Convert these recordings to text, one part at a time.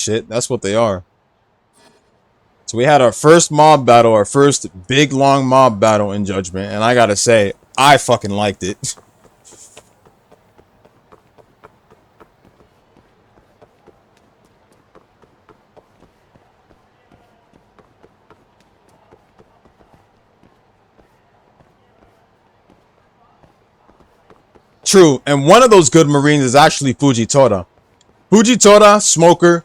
shit. That's what they are. So we had our first mob battle, our first big long mob battle in Judgment, and I gotta say, I fucking liked it. True, and one of those good Marines is actually Fujitora. Fujitora, Smoker,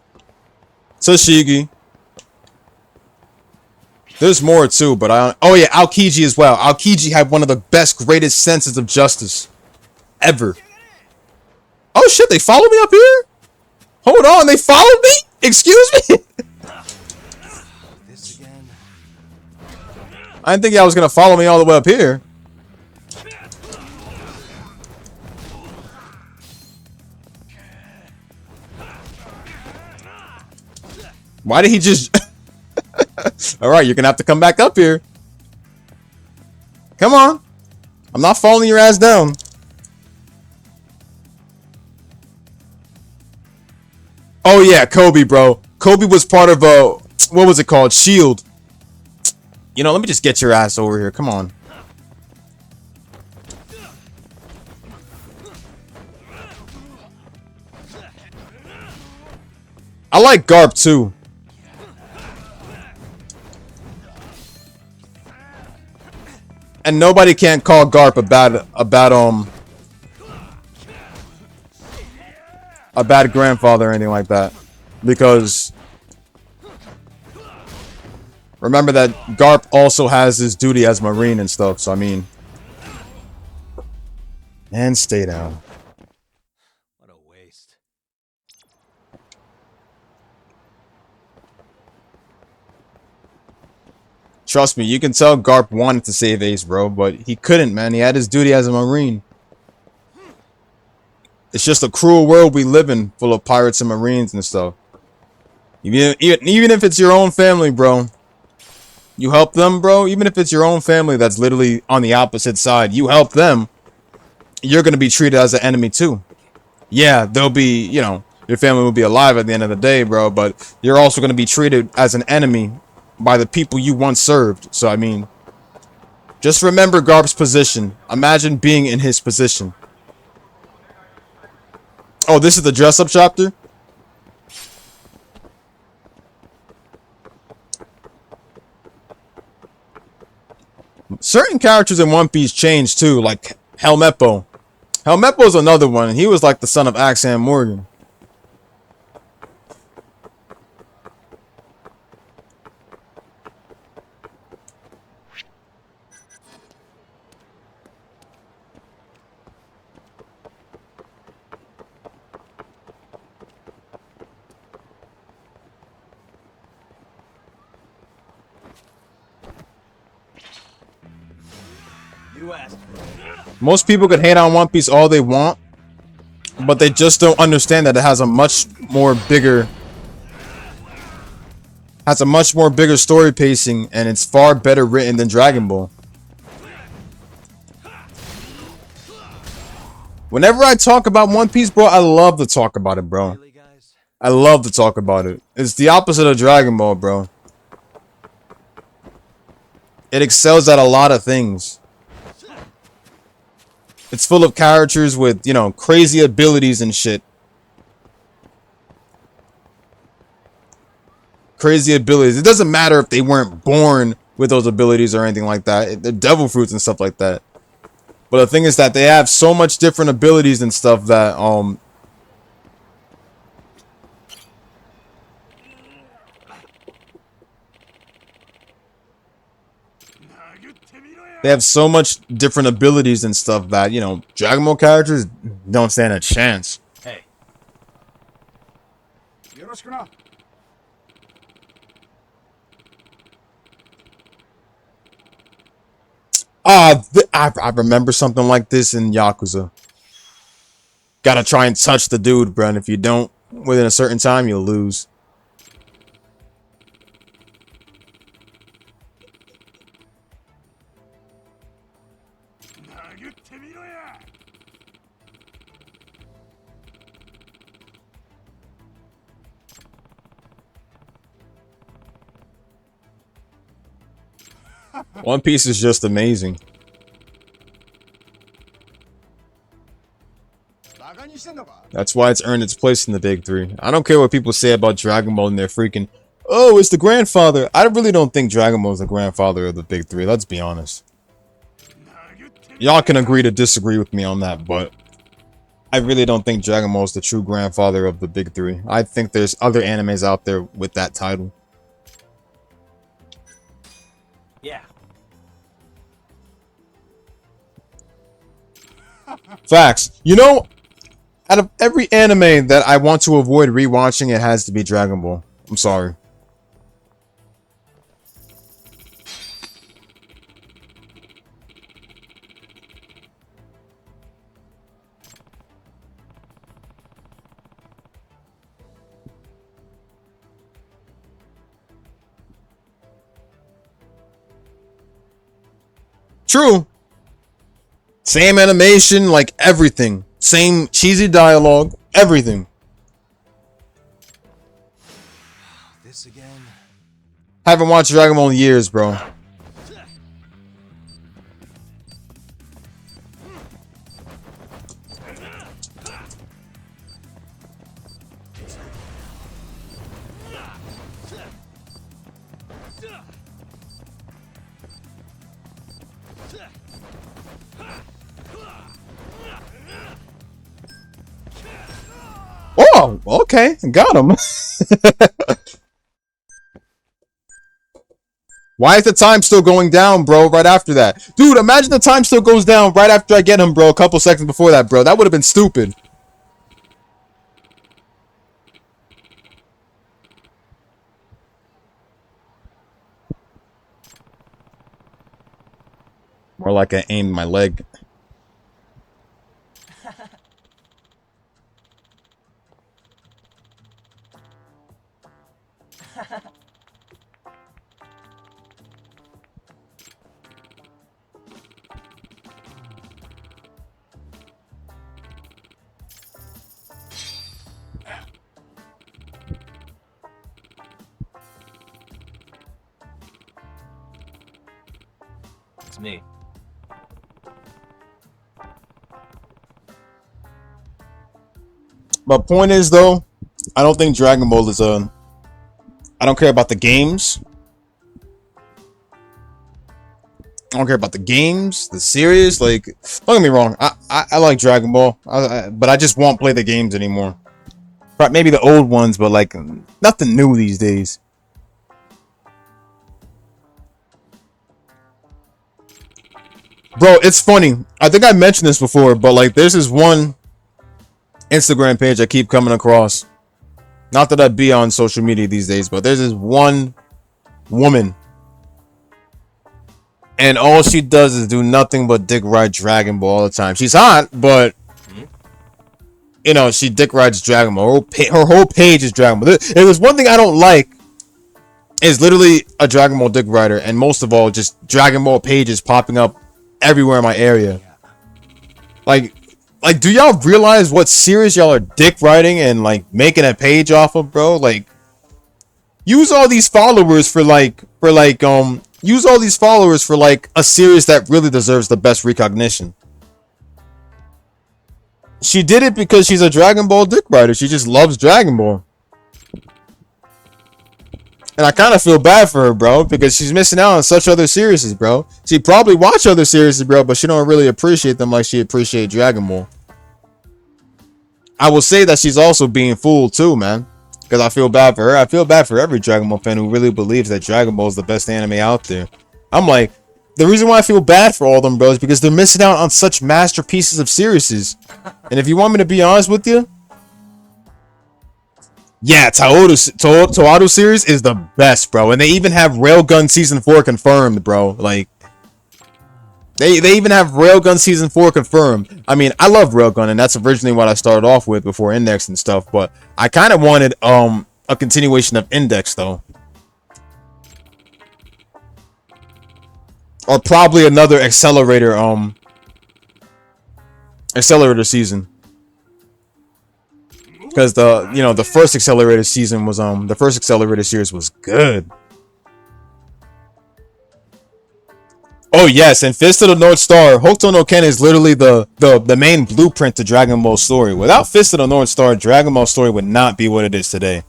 Tashigi. There's more too, but I don't... Oh yeah, Aokiji as well. Aokiji had one of the best, greatest senses of justice ever. Oh shit, they followed me up here? Hold on, they followed me? Excuse me? I didn't think y'all was gonna follow me all the way up here. Why did he just... Alright, you're gonna have to come back up here. Come on. I'm not following your ass down. Oh yeah, Kobe, bro. Kobe was part of what was it called? Shield. You know, let me just get your ass over here. Come on. I like Garp too. And nobody can call Garp a bad grandfather or anything like that, because remember that Garp also has his duty as Marine and stuff. So I mean, and stay down. What a waste. Trust me, you can tell Garp wanted to save Ace, bro, but he couldn't, man. He had his duty as a Marine. It's just a cruel world we live in, full of pirates and Marines and stuff. Even if it's your own family, bro, you help them, bro. Even if it's your own family that's literally on the opposite side, you help them, you're gonna be treated as an enemy too. Yeah, they'll be, you know, your family will be alive at the end of the day, bro, but you're also gonna be treated as an enemy by the people you once served. So I mean, just remember Garp's position. Imagine being in his position. Oh, this is the dress-up chapter? Certain characters in One Piece change too, like Helmeppo. Helmeppo is another one. He was like the son of Axan Morgan. Most people can hate on One Piece all they want, but they just don't understand that it has a much more bigger story pacing, and it's far better written than Dragon Ball. Whenever I talk about One Piece, bro, I love to talk about it, bro. I love to talk about it. It's the opposite of Dragon Ball, bro. It excels at a lot of things. It's full of characters with, you know, crazy abilities and shit. Crazy abilities. It doesn't matter if they weren't born with those abilities or anything like that. They're devil fruits and stuff like that. But the thing is that they have so much different abilities and stuff that they have so much different abilities and stuff that, you know, Dragon Ball characters don't stand a chance. Hey. I remember something like this in Yakuza. Gotta try and touch the dude, bro. And if you don't, within a certain time, you'll lose. One Piece is just amazing. That's why it's earned its place in the big three. I don't care what people say about Dragon Ball and their freaking, oh, it's the grandfather. I really don't think Dragon Ball is the grandfather of the big three. Let's be honest. Y'all can agree to disagree with me on that, but I really don't think Dragon Ball is the true grandfather of the big three. I think there's other animes out there with that title. Yeah. Facts. You know, out of every anime that I want to avoid rewatching, it has to be Dragon Ball. I'm sorry. True. Same animation, like everything. Same cheesy dialogue, everything. This again. Haven't watched Dragon Ball in years, bro. Oh, okay. Got him. Why is the time still going down, bro, right after that? Dude, imagine the time still goes down right after I get him, bro, a couple seconds before that, bro. That would have been stupid. More like I aimed my leg. It's me. But point is, though, I don't think Dragon Ball is a... I don't care about the games. I don't care about the games, the series. Like, don't get me wrong. I like Dragon Ball, but I just won't play the games anymore. Maybe the old ones, but like nothing new these days. Bro, it's funny. I think I mentioned this before, but like there's this one Instagram page I keep coming across. Not that I'd be on social media these days, but there's this one woman. And all she does is do nothing but dick ride Dragon Ball all the time. She's hot, but you know, she dick rides Dragon Ball. Her whole page is Dragon Ball. If there's one thing I don't like, is literally a Dragon Ball dick rider, and most of all, just Dragon Ball pages popping up everywhere in my area. Like, do y'all realize what series y'all are dick riding and like making a page off of, bro? Like, use all these followers for use all these followers for like a series that really deserves the best recognition. She did it because she's a Dragon Ball dick rider. She just loves Dragon Ball. And I kind of feel bad for her, bro, because she's missing out on such other series, bro. She probably watch other series, bro, but she don't really appreciate them like she appreciate Dragon Ball. I will say that she's also being fooled too, man, because I feel bad for her. I feel bad for every Dragon Ball fan who really believes that Dragon Ball is the best anime out there. I'm like, the reason why I feel bad for all of them, bro, is because they're missing out on such masterpieces of series. And if you want me to be honest with you, yeah, Toaru series is the best, bro. And they even have Railgun Season 4 confirmed, bro. Like, they even have Railgun Season 4 confirmed. I mean, I love Railgun, and that's originally what I started off with before Index and stuff. But I kind of wanted a continuation of Index, though. Or probably another Accelerator season. Because the first Accelerator season was the first Accelerator series was good. Oh yes, and Fist of the North Star, Hokuto no Ken is literally the main blueprint to Dragon Ball story. Without Fist of the North Star, Dragon Ball story would not be what it is today.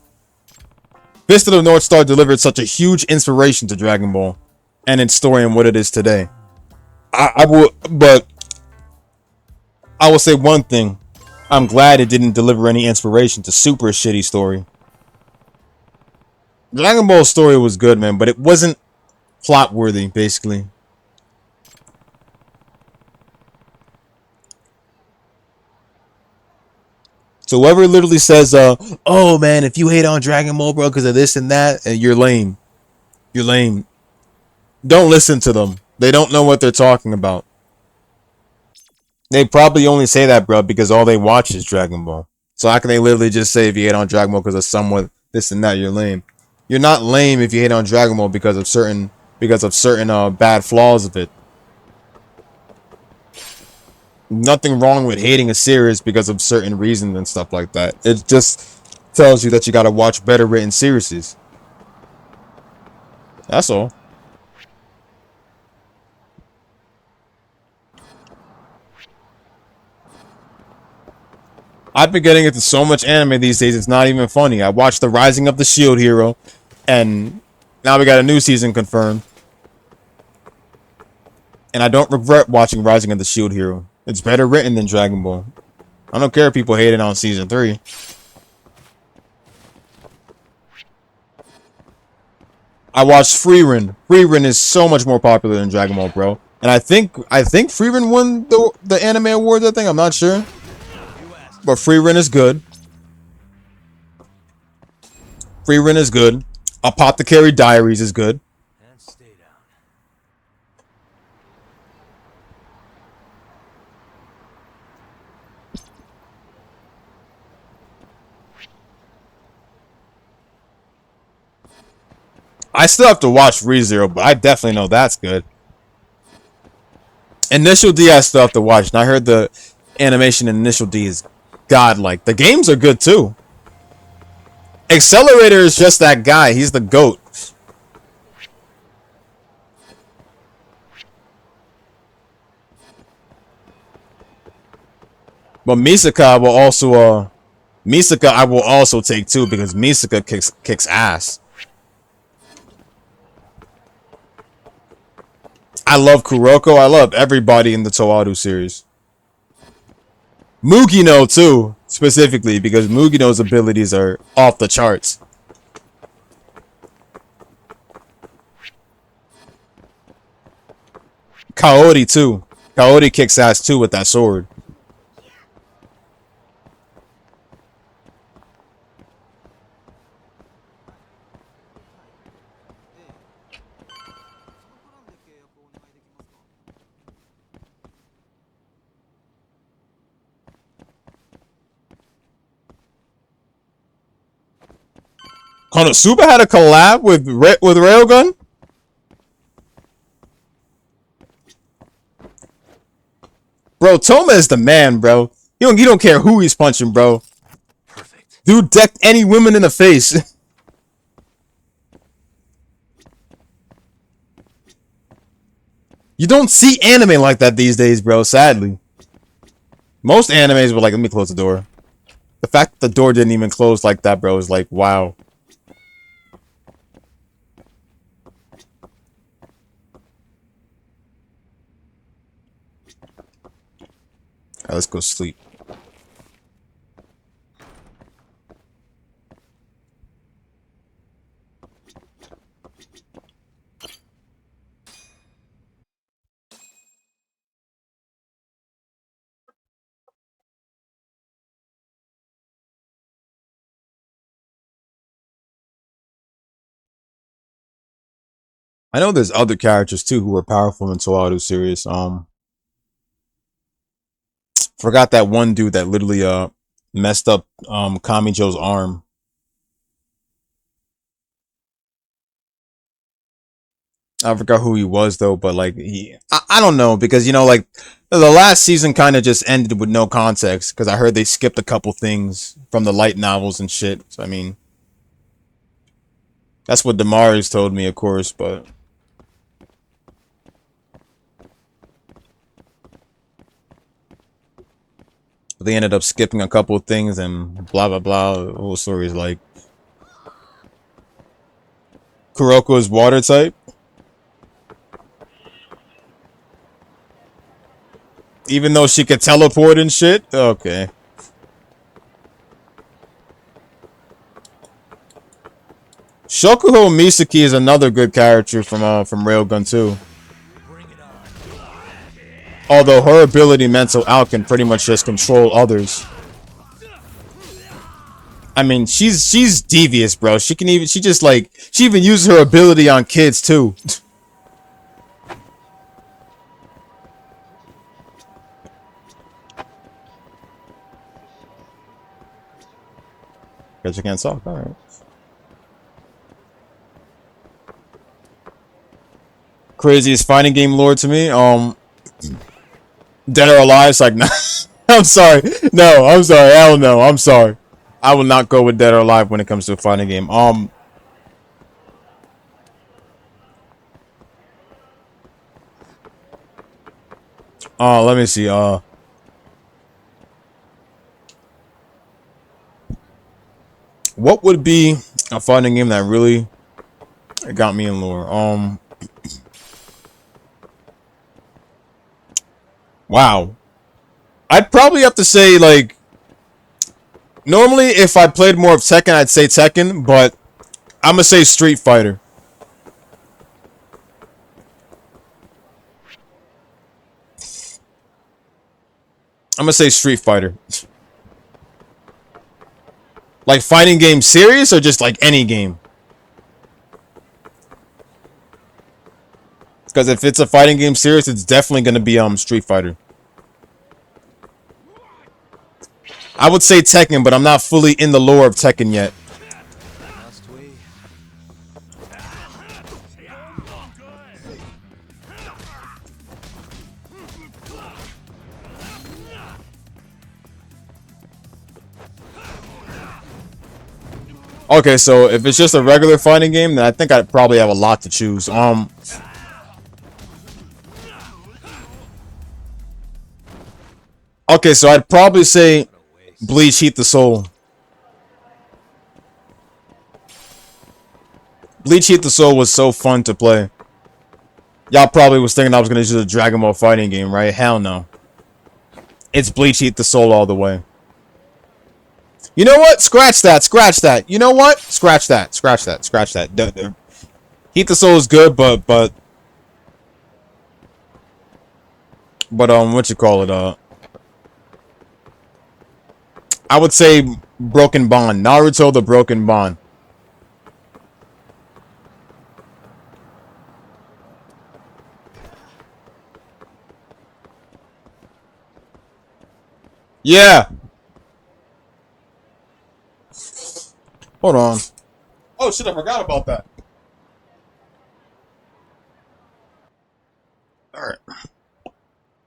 Fist of the North Star delivered such a huge inspiration to Dragon Ball and its story and what it is today. But I will say one thing. I'm glad it didn't deliver any inspiration to Super shitty story. Dragon Ball story was good, man, but it wasn't plot worthy, basically. So whoever literally says, oh man, if you hate on Dragon Ball, bro, because of this and that, you're lame. You're lame. Don't listen to them. They don't know what they're talking about. They probably only say that, bro, because all they watch is Dragon Ball. So how can they literally just say if you hate on Dragon Ball because of somewhat this and that, you're lame? You're not lame if you hate on Dragon Ball because of certain bad flaws of it. Nothing wrong with hating a series because of certain reasons and stuff like that. It just tells you that you gotta watch better written series. That's all. I've been getting into so much anime these days, it's not even funny. I watched The Rising of the Shield Hero, and now we got a new season confirmed. And I don't regret watching Rising of the Shield Hero. It's better written than Dragon Ball. I don't care if people hate it on season 3. I watched Frieren. Frieren is so much more popular than Dragon Ball, bro. And I think Frieren won the anime awards, I think. I'm not sure. But Frieren is good. Frieren is good. Apothecary Diaries is good. And stay down. I still have to watch ReZero, but I definitely know that's good. Initial D I still have to watch, and I heard the animation in Initial D is godlike. The games are good too. Accelerator is just that guy. He's the GOAT. But Misaka will also Misaka I will also take too because Misaka kicks ass. I love Kuroko. I love everybody in the Toadu series. Mugino too, specifically because Mugino's abilities are off the charts. Kaori too. Kaori kicks ass too with that sword. Konosuba had a collab with Railgun? Bro, Toma is the man, bro. You don't care who he's punching, bro. Perfect. Dude decked any woman in the face. You don't see anime like that these days, bro, sadly. Most animes were like, let me close the door. The fact that the door didn't even close like that, bro, is like, wow. Alright, let's go sleep. I know there's other characters too who are powerful in Toadu series. Forgot that one dude that literally messed up Kamijo's arm. I forgot who he was though, but like I don't know because you know like the last season kind of just ended with no context because I heard they skipped a couple things from the light novels and shit. So I mean, that's what Damaris told me, of course, but They ended up skipping a couple of things and blah blah blah. The whole story is like Kuroko is water type. Even though she could teleport and shit? Okay. Shokuho Misaki is another good character from Railgun 2. Although her ability Mental Out can pretty much just control others. I mean, she's devious, bro. She even uses her ability on kids too. Guess you can't talk. All right. Craziest fighting game lore to me. Dead or Alive. It's like, no. I'm sorry. No, I'm sorry. Hell no. I'm sorry. I will not go with Dead or Alive when it comes to a fighting game. Let me see. What would be a fighting game that really got me in lore? Wow. I'd probably have to say, like, normally if I played more of Tekken, I'd say Tekken, but I'm gonna say Street Fighter. I'm gonna say Street Fighter. Like fighting game series or just like any game? Because if it's a fighting game series, it's definitely gonna be Street Fighter. I would say Tekken, but I'm not fully in the lore of Tekken yet. Okay, so if it's just a regular fighting game, then I think I'd probably have a lot to choose. Okay, so I'd probably say Bleach Heat the Soul. Bleach Heat the Soul was so fun to play. Y'all probably was thinking I was gonna choose a Dragon Ball fighting game, right? Hell no. It's Bleach Heat the Soul all the way. You know what? Scratch that. Scratch that. You know what? Scratch that. Scratch that. Scratch that. Heat the Soul is good, but what you call it? I would say Broken Bond. Naruto the Broken Bond. Yeah. Hold on. Oh shit, I forgot about that. Alright.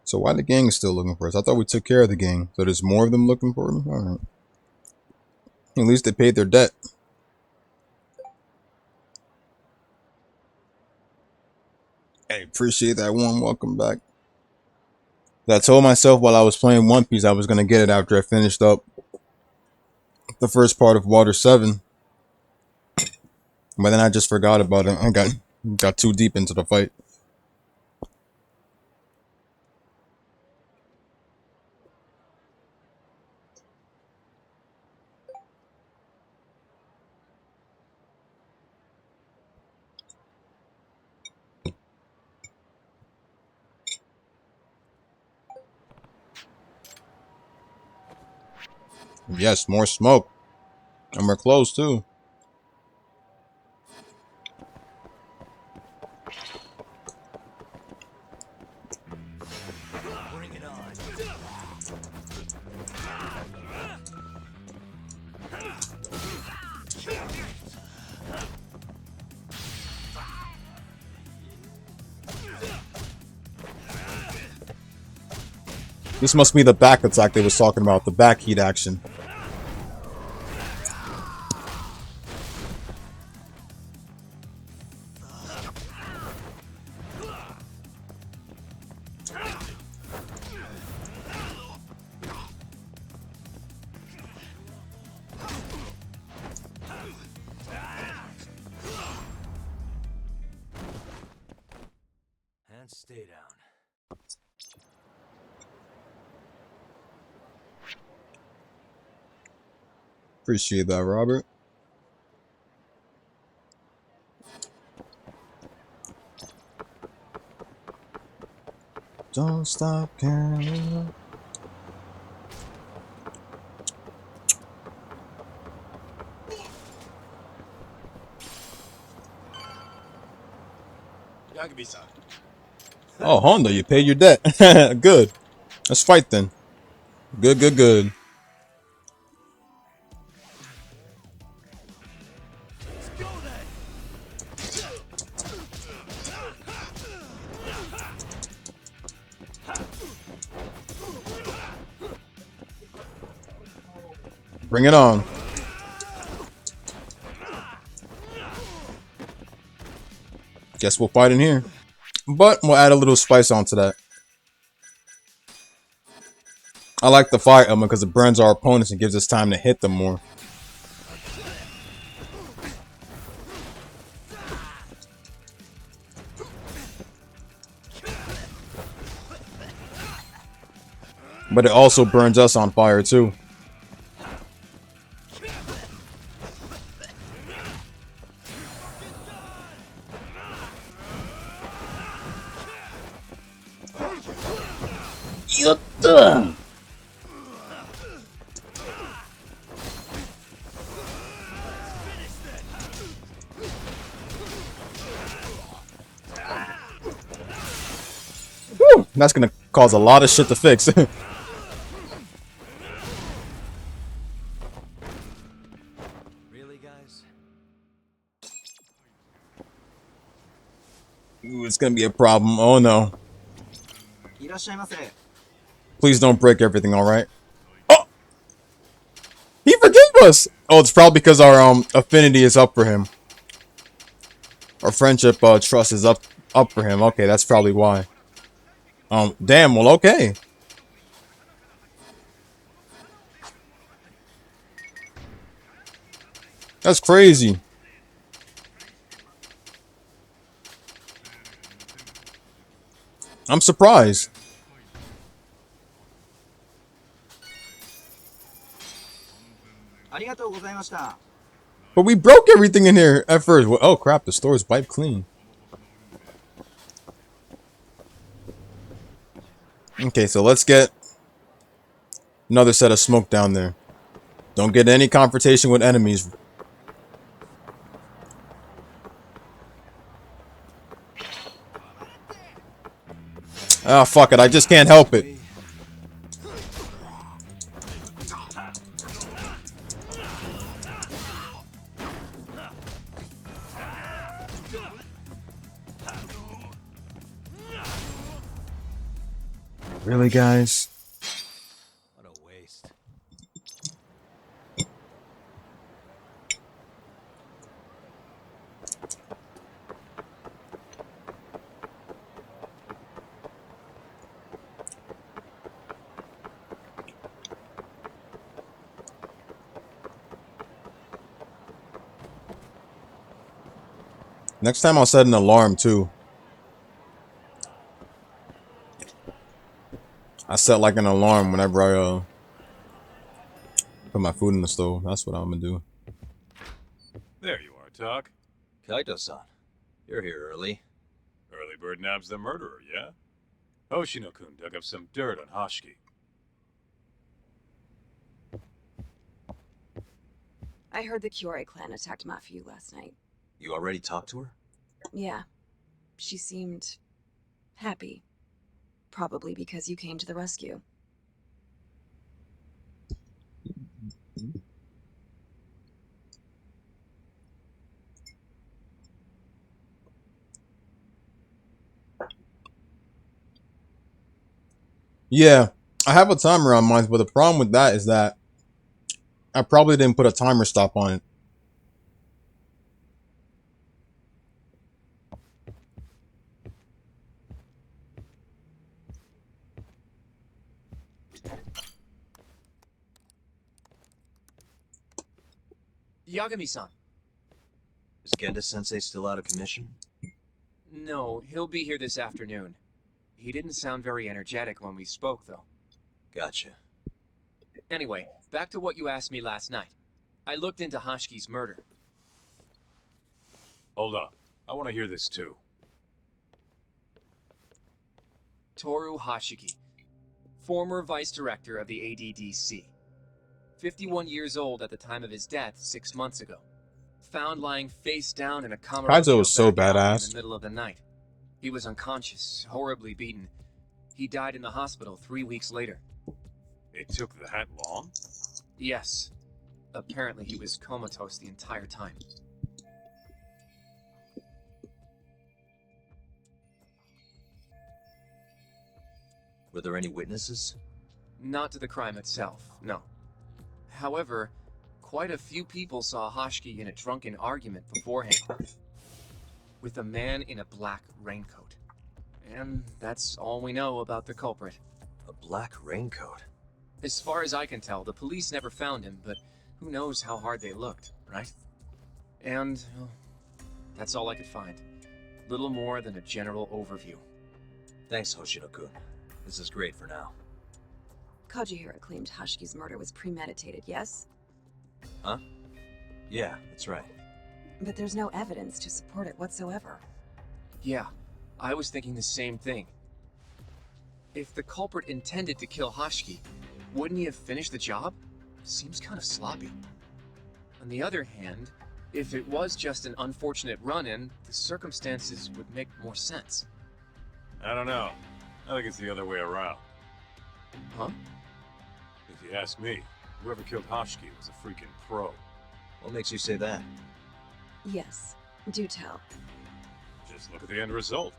So why the gang is still looking for us? I thought we took care of the gang. So there's more of them looking for me? Alright. At least they paid their debt. Hey, appreciate that warm welcome back. I told myself while I was playing One Piece I was going to get it after I finished up the first part of Water 7. But then I just forgot about it. I got too deep into the fight. Yes, more smoke. And we're close too. Bring it on. This must be the back attack they was talking about, the back heat action. stay down. Appreciate that, Robert. Don't stop caring. Yagami-san. Oh, Honda, you paid your debt. Good. Let's fight then. Good, good, good. Let's go then. Bring it on. Guess we'll fight in here. But we'll add a little spice onto that. I like the fire element because it burns our opponents and gives us time to hit them more. But it also burns us on fire too. Yatta! Whew, that's gonna cause a lot of shit to fix. Really, guys? Ooh, it's gonna be a problem. Oh no. いらっしゃいませ。 Please don't break everything, alright? Oh! He forgave us! Oh, it's probably because our affinity is up for him. Our friendship trust is up for him. Okay, that's probably why. Damn, well, okay. That's crazy. I'm surprised. But we broke everything in here at first. Oh crap, the store is wiped clean. Okay, so let's get another set of smoke down there. Don't get any confrontation with enemies. Ah, fuck it, I just can't help it. Really, guys? What a waste. Next time I'll set an alarm too. I set like an alarm whenever I put my food in the stove. That's what I'm gonna do. There you are, Talk. Kaito-san, you're here early. Early bird nabs the murderer, yeah? Hoshino-kun dug up some dirt on Hoshiki. I heard the Kiore clan attacked Mafuyu last night. You already talked to her? Yeah. She seemed happy. Probably because you came to the rescue. Yeah, I have a timer on mine, but the problem with that is that I probably didn't put a timer stop on it. Yagami-san. Is Genda-sensei still out of commission? No, he'll be here this afternoon. He didn't sound very energetic when we spoke, though. Gotcha. Anyway, back to what you asked me last night. I looked into Hashki's murder. Hold up. I want to hear this too. Toru Hashiki, former vice director of the ADDC. 51 years old at the time of his death 6 months ago. Found lying face down in a Kamurocho Kaizo was so backyard badass. in the middle of the night. He was unconscious, horribly beaten. He died in the hospital 3 weeks later. It took that long? Yes. Apparently he was comatose the entire time. Were there any witnesses? Not to the crime itself, no. However, quite a few people saw Hashiki in a drunken argument beforehand with a man in a black raincoat. And that's all we know about the culprit. A black raincoat. As far as I can tell, the police never found him, but who knows how hard they looked, right? And well, that's all I could find. Little more than a general overview. Thanks, Hoshino-kun. This is great for now. Kajihira claimed Hashki's murder was premeditated, yes? Huh? Yeah, that's right. But there's no evidence to support it whatsoever. Yeah, I was thinking the same thing. If the culprit intended to kill Hashiki, wouldn't he have finished the job? Seems kind of sloppy. On the other hand, if it was just an unfortunate run-in, the circumstances would make more sense. I don't know. I think it's the other way around. Huh? If you ask me, whoever killed Hashiki was a freaking pro. What makes you say that? Yes, do tell. Just look at the end result.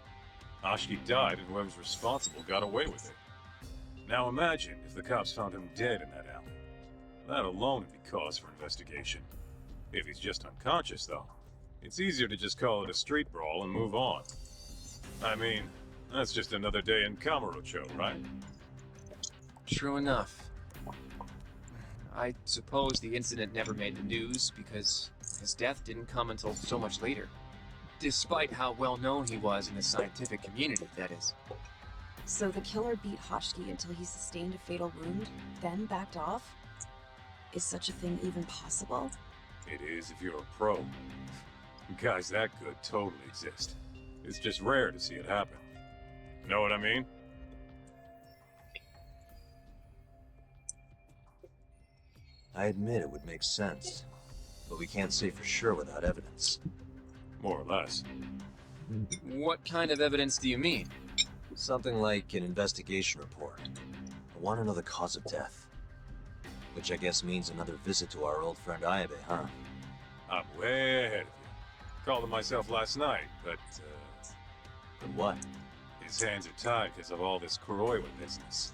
Hashiki died and whoever's responsible got away with it. Now imagine if the cops found him dead in that alley. That alone would be cause for investigation. If he's just unconscious, though, it's easier to just call it a street brawl and move on. I mean, that's just another day in Kamurocho, right? True enough. I suppose the incident never made the news because his death didn't come until so much later. Despite how well known he was in the scientific community, that is. So the killer beat Hashiki until he sustained a fatal wound, then backed off? Is such a thing even possible? It is if you're a pro. Guys that good totally exist. It's just rare to see it happen. Know what I mean? I admit it would make sense, but we can't say for sure without evidence. More or less. What kind of evidence do you mean? Something like an investigation report. I want to know the cause of death. Which I guess means another visit to our old friend Ayabe, huh? I'm way ahead of you. Called him myself last night, but But what? his hands are tied because of all this Kuroiwa business.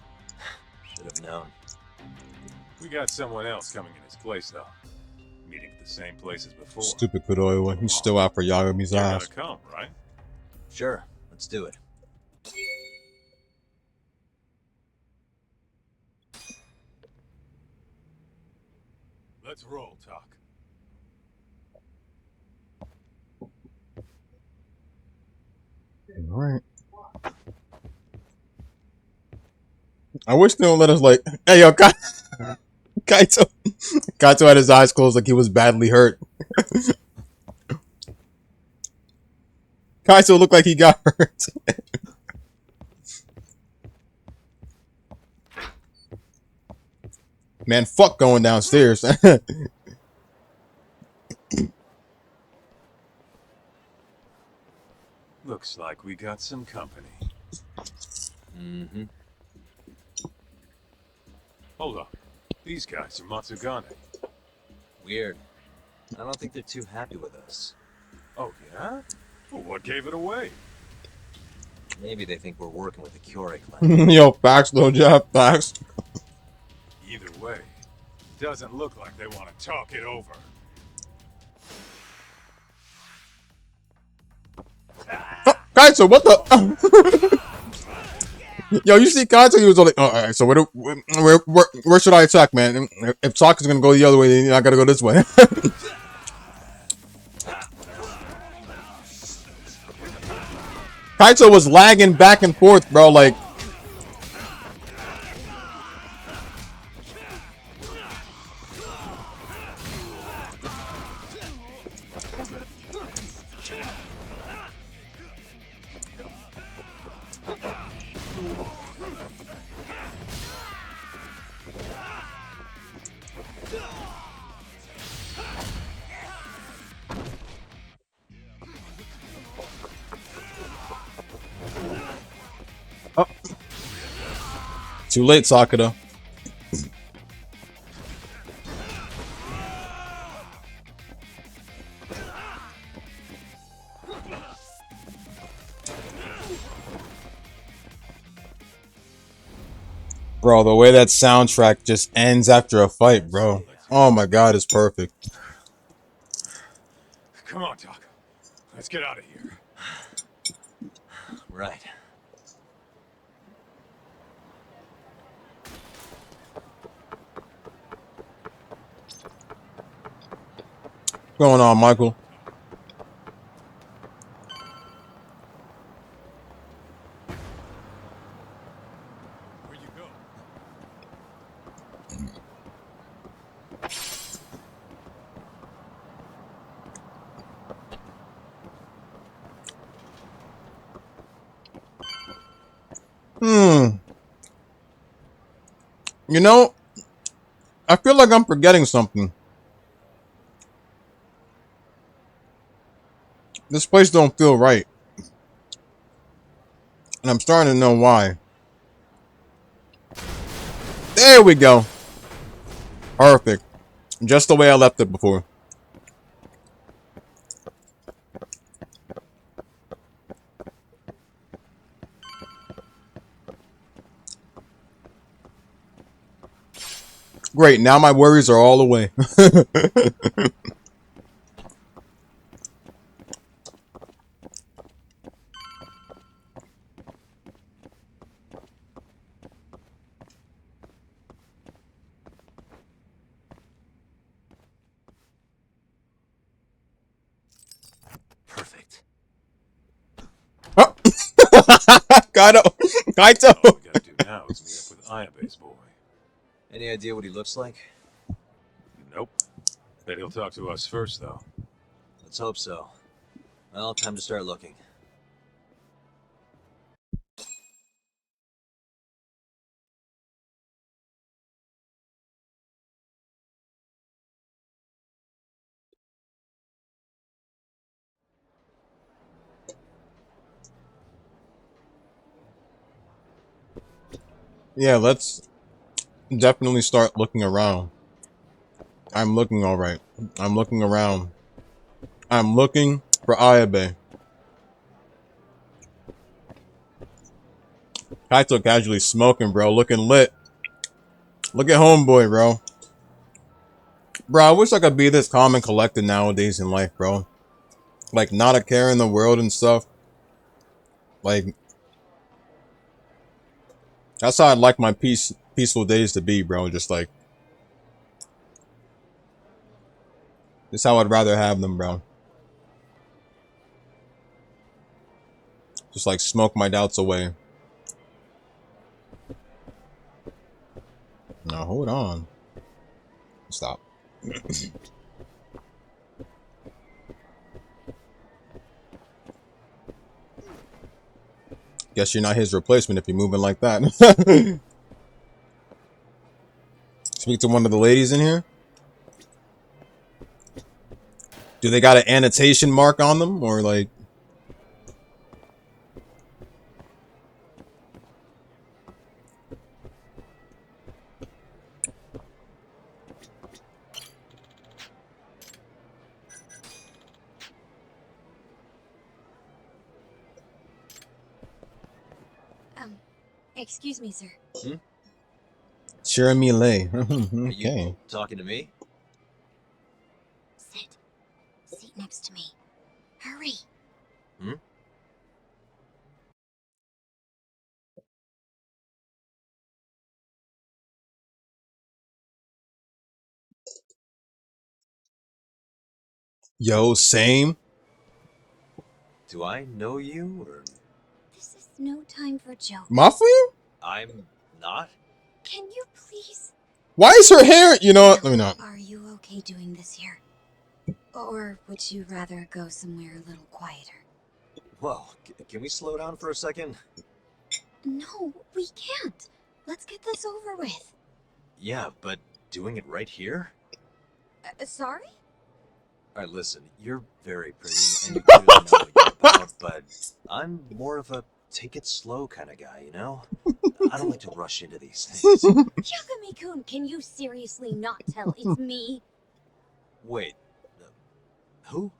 Should have known. We got someone else coming in his place, though. Meeting at the same place as before. Stupid Kuroiwa. He's still out for Yagami's You're ass. gonna come, right? Sure, let's do it. Let's roll, Talk. Alright. I wish they don't let us like, hey yo, Kaito. Kaito had his eyes closed like he was badly hurt. Kaito looked like he got hurt. Man, fuck going downstairs. Looks like we got some company. Mm-hmm. Hold up. These guys are Matsugane. Weird. I don't think they're too happy with us. Oh, yeah? Well, what gave it away? Maybe they think we're working with the Kyorei clan. Yo, facts, no job, facts. Either way, doesn't look like they want to talk it over. Kaito, what the? Yo, you see Kaito? He was all like, oh, alright, so where should I attack, man? If Sokka's gonna go the other way, then I gotta go this way. Kaito was lagging back and forth, bro. Like, oh. Too late, Sakura. Bro, the way that soundtrack just ends after a fight, bro. Oh my god, it's perfect. Come on, Doc. Let's get out of here. Right. What's going on, Michael? Where you go? Hmm. You know, I feel like I'm forgetting something. This place don't feel right. And I'm starting to know why. There we go. Perfect. Just the way I left it before. Great, now my worries are all away. Perfect. Oh. Kaito. All Kaito. we gotta do now is meet up with Ayabe's boy. Any idea what he looks like? Nope. Bet he'll talk to us first, though. Let's hope so. Well, time to start looking. Yeah, let's definitely start looking around. I'm looking alright. I'm looking around. I'm looking for Ayabe. Kaito casually smoking, bro. Looking lit. Look at homeboy, bro. Bro, I wish I could be this calm and collected nowadays in life, bro. Like, not a care in the world and stuff. Like, that's how I'd like my peaceful days to be, bro. Just like, this is how I'd rather have them, bro. Just like smoke my doubts away. Now, hold on. Stop. Guess you're not his replacement if you're moving like that. Speak to one of the ladies in here. Do they got an annotation mark on them? Or like... Excuse me, sir. Jeremy Lay. Are Okay. you talking to me? Sit. Sit next to me. Hurry. Yo, same. Do I know you, or no time for jokes. Mafuyu? I'm not? Can you please? Why is her hair? You know what? Let me know. Are you okay doing this here? Or would you rather go somewhere a little quieter? Whoa, can we slow down for a second? No, we can't. Let's get this over with. Yeah, but doing it right here? Sorry? Alright, listen, you're very pretty and you clearly know what you're about, but I'm more of a take it slow kind of guy, you know? I don't like to rush into these things. Yakamikun, can you seriously not tell it's me? Wait, who?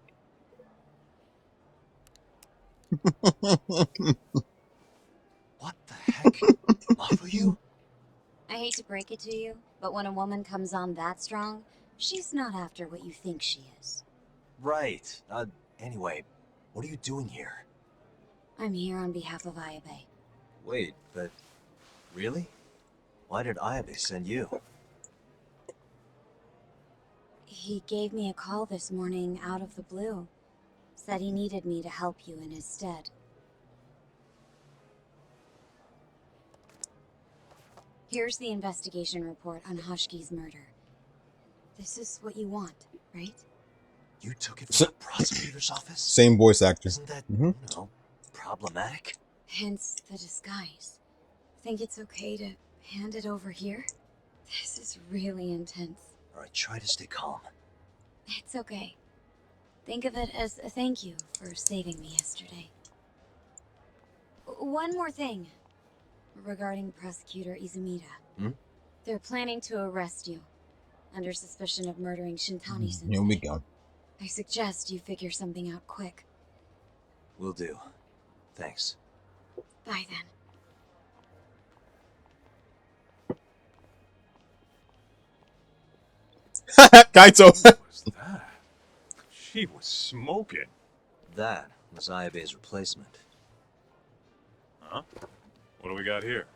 What the heck? Mafuyu? I hate to break it to you, but when a woman comes on that strong, she's not after what you think she is. Right. Anyway, what are you doing here? I'm here on behalf of Ayabe. Wait, but really? Why did Ayabe send you? He gave me a call this morning out of the blue. Said he needed me to help you in his stead. Here's the investigation report on Hoshki's murder. This is what you want, right? You took it from the prosecutor's office? Same voice actor. Isn't that, problematic? Hence the disguise. Think it's okay to hand it over here? This is really intense. Alright, try to stay calm. It's okay. Think of it as a thank you for saving me yesterday. One more thing. Regarding Prosecutor Izumida. Hmm? They're planning to arrest you. Under suspicion of murdering Shintani-sensei. Here we go. I suggest you figure something out quick. Will do. Thanks. Bye then. Kaito. What was that? She was smoking. That was Ayabe's replacement. Huh? What do we got here?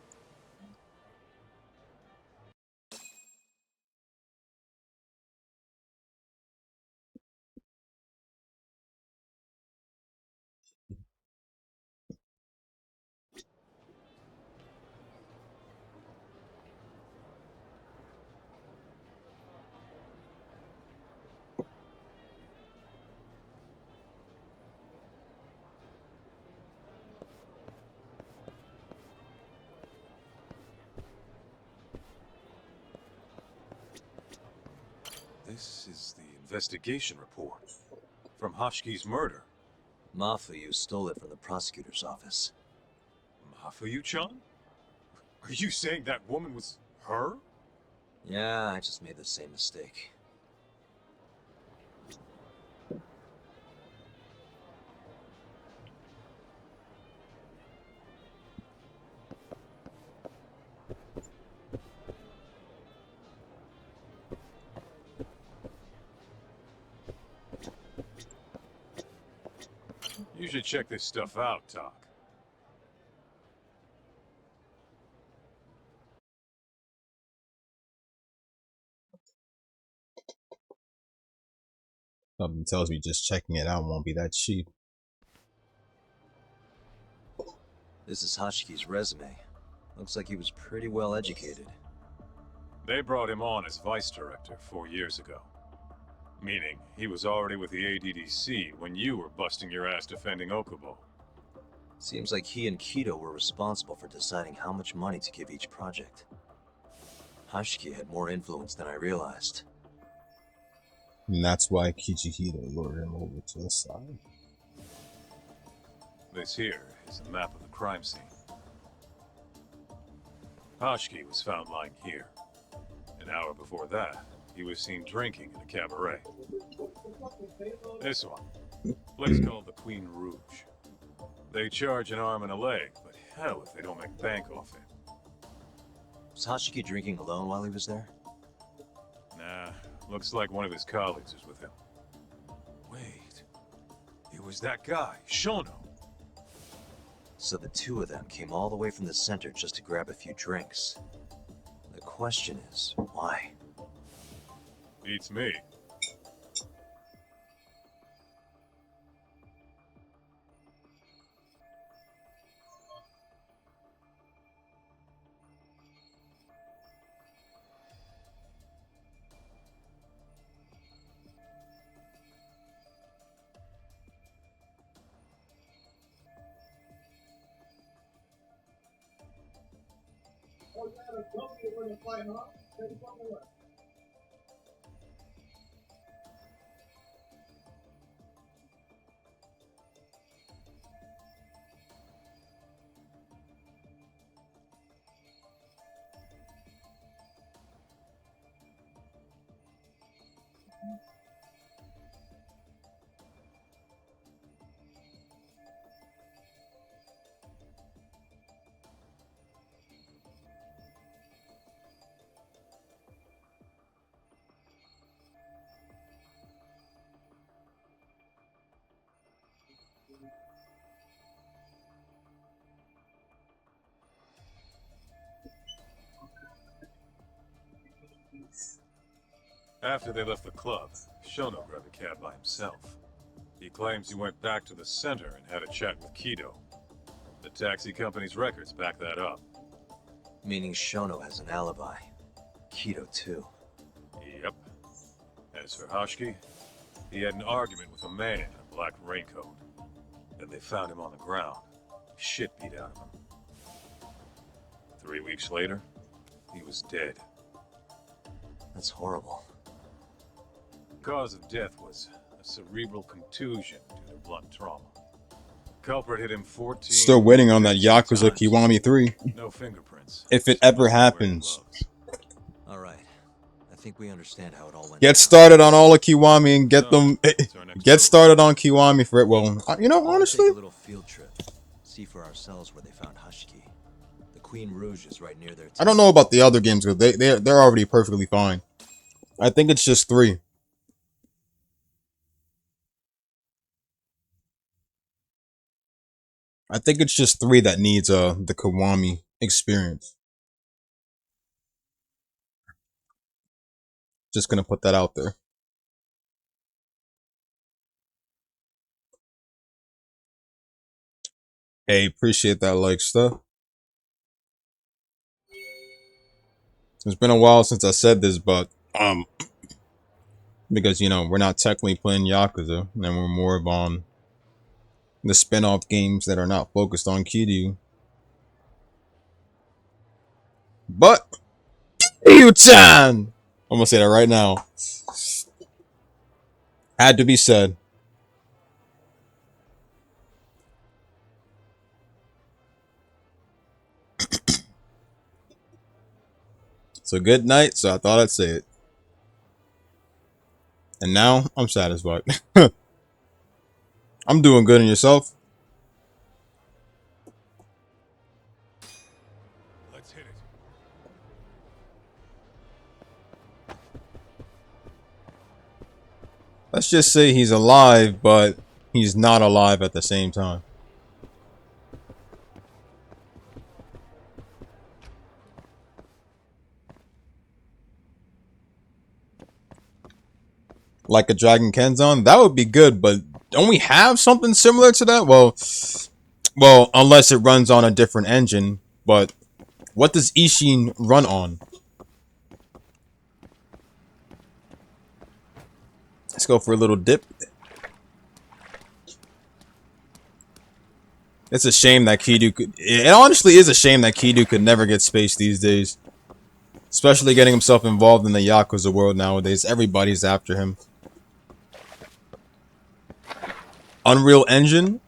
This is the investigation report from Hoshki's murder. Mafuyu stole it from the prosecutor's office. Mafuyu-chan? Are you saying that woman was her? Yeah, I just made the same mistake. You should check this stuff out, Doc. Something tells me just checking it out won't be that cheap. This is Hoshki's resume. Looks like he was pretty well educated. They brought him on as vice director 4 years ago. Meaning, he was already with the ADDC when you were busting your ass defending Okubo. Seems like he and Kido were responsible for deciding how much money to give each project. Hoshiki had more influence than I realized. And that's why Kichihito lured him over to the side. This here is a map of the crime scene. Hoshiki was found lying here. An hour before that, he was seen drinking in a cabaret. This one, place called the Queen Rouge. They charge an arm and a leg, but hell if they don't make bank off it. Was Hoshiki drinking alone while he was there? Nah, looks like one of his colleagues was with him. Wait, it was that guy, Shono. So the two of them came all the way from the center just to grab a few drinks. The question is, why? Beats me. After they left the club, Shono grabbed a cab by himself. He claims he went back to the center and had a chat with Kido. The taxi company's records back that up. Meaning Shono has an alibi. Kido too. Yep. As for Hoshiki, he had an argument with a man in a black raincoat. Then they found him on the ground. Shit beat out of him. 3 weeks later, he was dead. That's horrible. The cause of death was a cerebral contusion due to blunt trauma. The culprit hit him 14. Still waiting on that Yakuza times. Kiwami 3. No fingerprints. If it ever happens. All right. I think we understand how it all went. Get down. started on all of Kiwami and get them. It's our next Get move. started on Kiwami for it. Well, you know, We'll honestly, take a little field trip. See for ourselves where they found Hoshiki. The Queen Rouge is right near there. I don't know about the other games because they're already perfectly fine. I think it's just 3. I think it's just 3 that needs the Kiwami experience. Just gonna put that out there. Hey, appreciate that like stuff. It's been a while since I said this, but because you know we're not technically playing Yakuza, and we're more of on the spin-off games that are not focused on Kiryu. But Kiryu-chan! I'm gonna say that right now. Had to be said. It's a good night, so I thought I'd say it. And now I'm satisfied. I'm doing good in yourself. Let's hit it. Let's just say he's alive, but he's not alive at the same time. Like a Dragon Kenzon, that would be good, but don't we have something similar to that? Well, unless it runs on a different engine, but what does Ishin run on? Let's go for a little dip. It's a shame that Kiryu could... It honestly is a shame that Kiryu could never get space these days. Especially getting himself involved in the Yakuza world nowadays. Everybody's after him. Unreal Engine?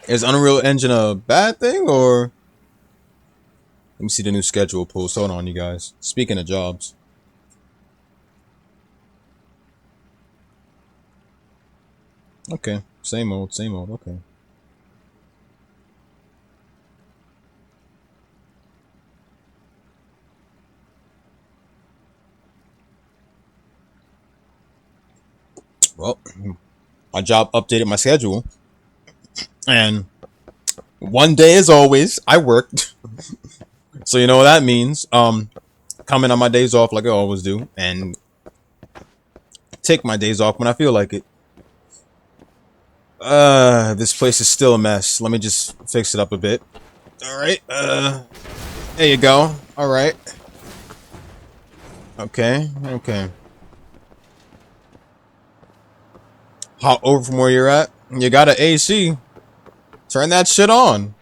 Is Unreal Engine a bad thing, or... Let me see the new schedule post. Hold on, you guys. Speaking of jobs. Okay. Same old, okay. Well, my job updated my schedule. And one day, as always, I worked. So you know what that means. Coming on my days off like I always do. And take my days off when I feel like it. This place is still a mess. Let me just fix it up a bit. Alright, there you go. Alright. Okay. Hop over from where you're at. You got an AC. Turn that shit on.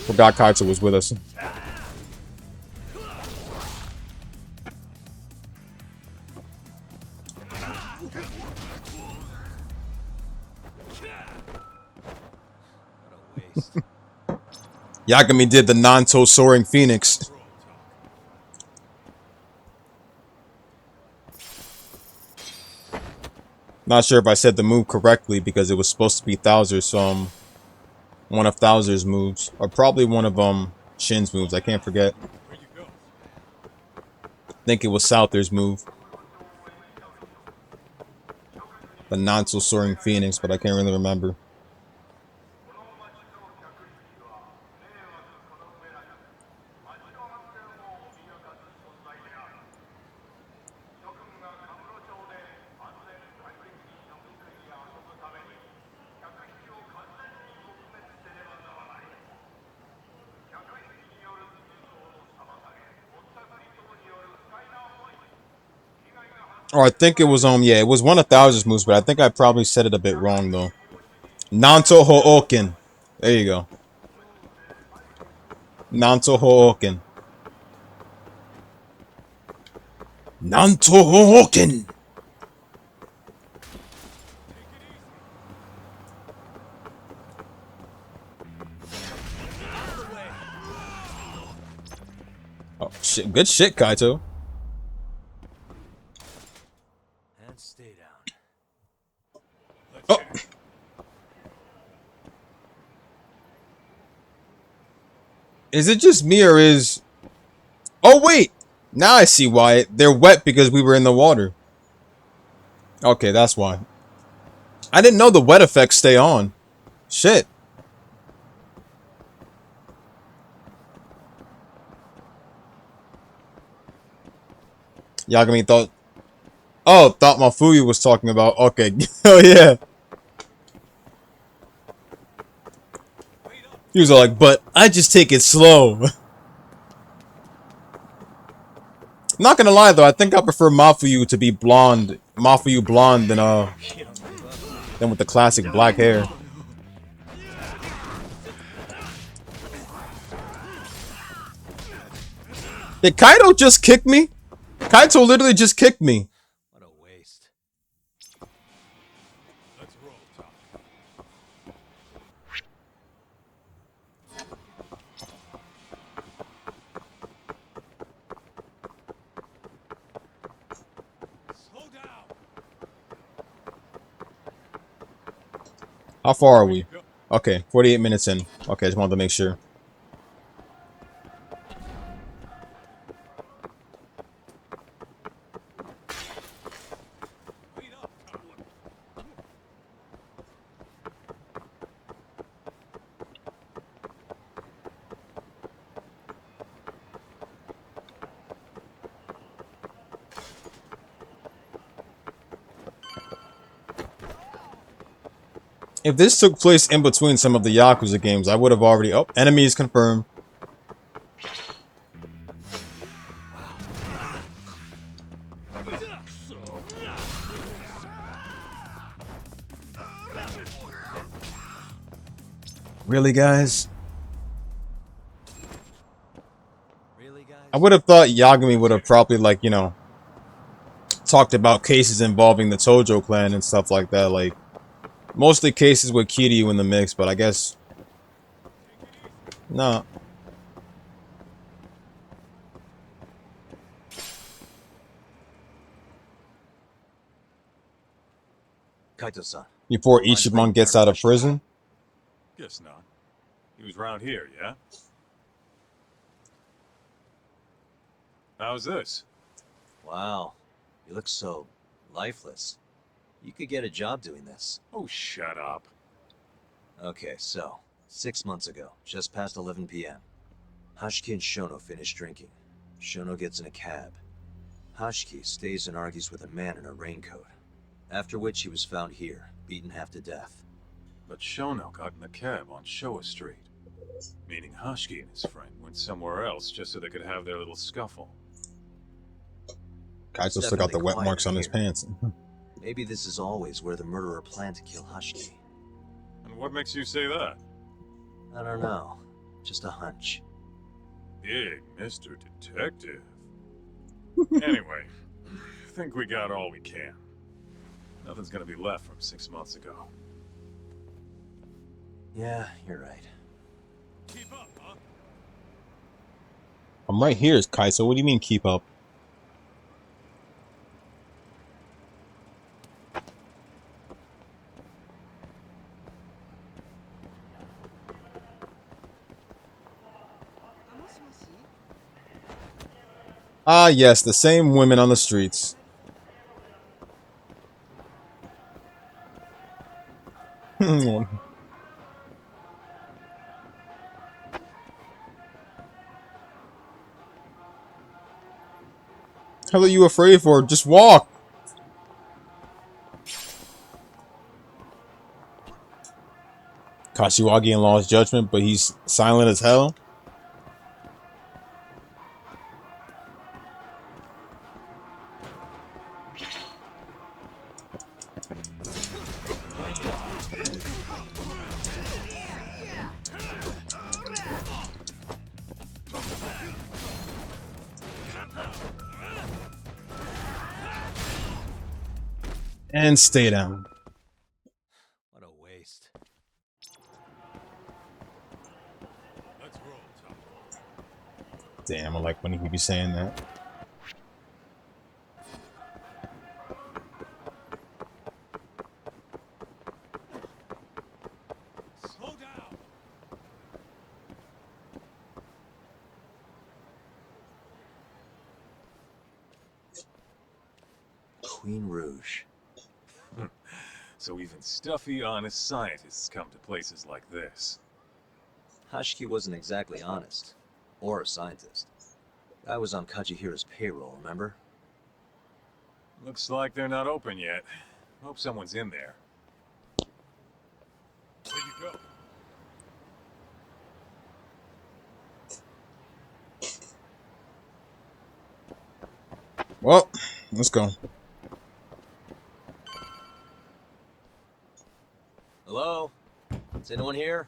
Forgot Kaito was with us. What a waste. Yagami did the Nanto Soaring Phoenix. Not sure if I said the move correctly because it was supposed to be Thouser's one of Thouser's moves, or probably one of Shin's moves. I can't forget. I think it was Souther's move, the Nanto Soaring Phoenix, but I can't really remember. Or I think it was yeah, it was one of Thouser's moves, but I think I probably said it a bit wrong though. Nanto Hooken. There you go. Nanto Hooken. Nanto Hooken. Oh shit! Good shit, Kaito. And stay down. Oh. Is it just me or is... Oh, wait! Now I see why. They're wet because we were in the water. Okay, that's why. I didn't know the wet effects stay on. Shit. Yagami thought... Oh, thought Mafuyu was talking about... Okay. Oh, yeah. He was all like, but I just take it slow. Not gonna lie though, I think I prefer Mafuyu to be blonde. Mafuyu blonde than with the classic black hair. Did Kaito just kick me? Kaito literally just kicked me. What a waste. Let's roll, Top. Slow down. How far are we? Okay, 48 minutes in. Okay, just wanted to make sure. If this took place in between some of the Yakuza games, I would have already... Oh, enemies confirmed. Really, guys? Really, guys? I would have thought Yagami would have probably, like, you know, talked about cases involving the Tojo clan and stuff like that, like... Mostly cases with Kiryu in the mix, but I guess... No. Kaito-san. Before Ichiban gets out of prison? Guess not. He was round here, yeah? How's this? Wow. You look so lifeless. You could get a job doing this. Oh, shut up. Okay, so, 6 months ago, just past 11 p.m., Hashiki and Shono finish drinking. Shono gets in a cab. Hashiki stays and argues with a man in a raincoat, after which he was found here, beaten half to death. But Shono got in a cab on Showa Street. Meaning Hashiki and his friend went somewhere else just so they could have their little scuffle. Kaito still got the wet marks on his pants. Maybe this is always where the murderer planned to kill Hashiki. And what makes you say that? I don't know. Just a hunch. Big Mr. Detective. Anyway, think we got all we can. Nothing's gonna be left from 6 months ago. Yeah, you're right. Keep up, huh? I'm right here, Kaiso. What do you mean keep up? Ah, yes, the same women on the streets. Hell are you afraid for? Just walk. Kashiwagi in Law's judgment, but he's silent as hell. And stay down. What a waste. Let's roll, Tom. Damn, I like when he be saying that. Slow down. Queen Rouge. So even stuffy, honest scientists come to places like this. Hashiki wasn't exactly honest. Or a scientist. I was on Kajihira's payroll, remember? Looks like they're not open yet. Hope someone's in there. Where'd you go? Well, let's go. Hello? Is anyone here?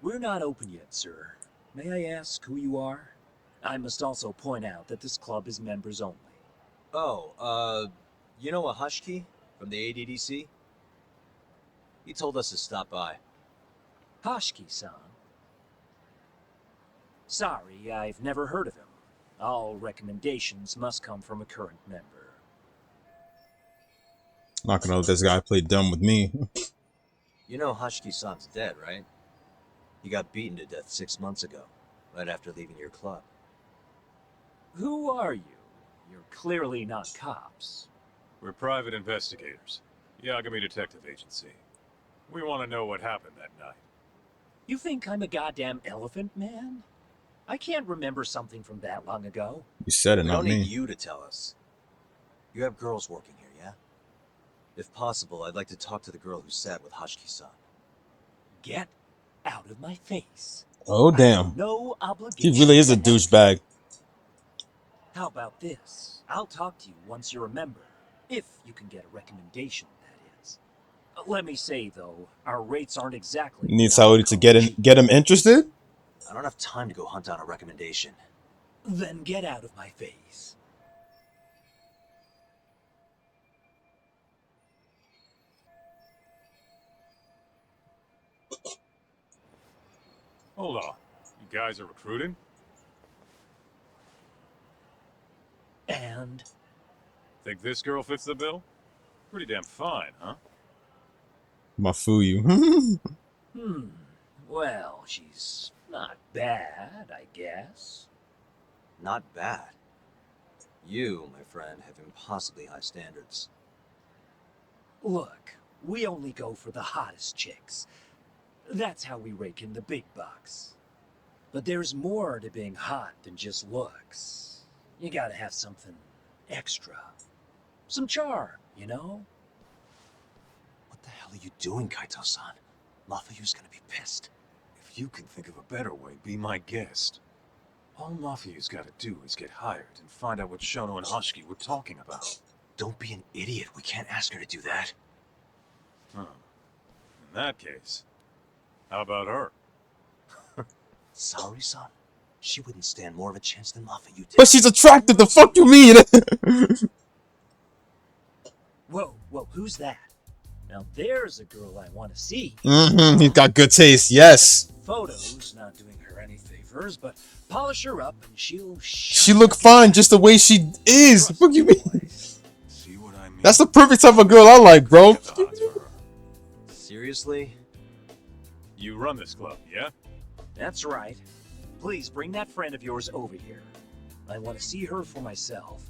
We're not open yet, sir. May I ask who you are? I must also point out that this club is members only. Oh, you know a Hashiki from the ADDC? He told us to stop by. Hashiki-san. Sorry, I've never heard of him. All recommendations must come from a current member. Not gonna let this guy play dumb with me. You know Hashiki-san's dead, right? He got beaten to death 6 months ago, right after leaving your club. Who are you? You're clearly not cops. We're private investigators. Yagami Detective Agency. We want to know what happened that night. You think I'm a goddamn elephant man? I can't remember something from that long ago. You said it, We not don't need me. you to tell us. You have girls working here, yeah? If possible, I'd like to talk to the girl who sat with Hashiki-san. Get out of my face. Oh, I damn. have no He obligation. really is a to help. douchebag. How about this? I'll talk to you once you're a member. If you can get a recommendation, that is. Let me say, though, our rates aren't exactly... Need Saudi to get him interested? I don't have time to go hunt down a recommendation. Then get out of my face. Hold on. You guys are recruiting? And? Think this girl fits the bill? Pretty damn fine, huh? Mafuyu. Well, she's not bad, I guess. Not bad. You, my friend, have impossibly high standards. Look, we only go for the hottest chicks. That's how we rake in the big bucks. But there's more to being hot than just looks. You gotta have something extra. Some charm, you know? What the hell are you doing, Kaito-san? Mafuyu's gonna be pissed. If you can think of a better way, be my guest. All Mafuyu's gotta do is get hired and find out what Shono and Hashiki were talking about. Don't be an idiot. We can't ask her to do that. Huh. In that case, how about her? Saori-san? She wouldn't stand more of a chance than Mafuyu did. But she's attractive. The fuck you mean? Whoa, who's that? Now there's a girl I want to see. He's got good taste. Yes. Photos not doing her any favors, but polish her up and she'll. She look fine just the way she is. What you mean? See what I mean? That's the perfect type of girl I like, bro. Got the hots for her. Seriously? You run this club, yeah? That's right. Please bring that friend of yours over here. I want to see her for myself.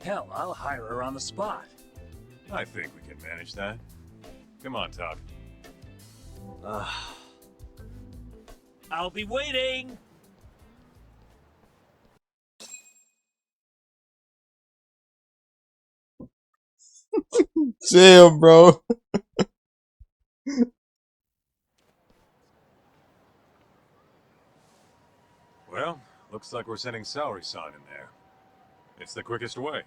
Hell, I'll hire her on the spot. I think we can manage that. Come on, Top. I'll be waiting. Damn, bro. Well, looks like we're sending Saori-san in there. It's the quickest way.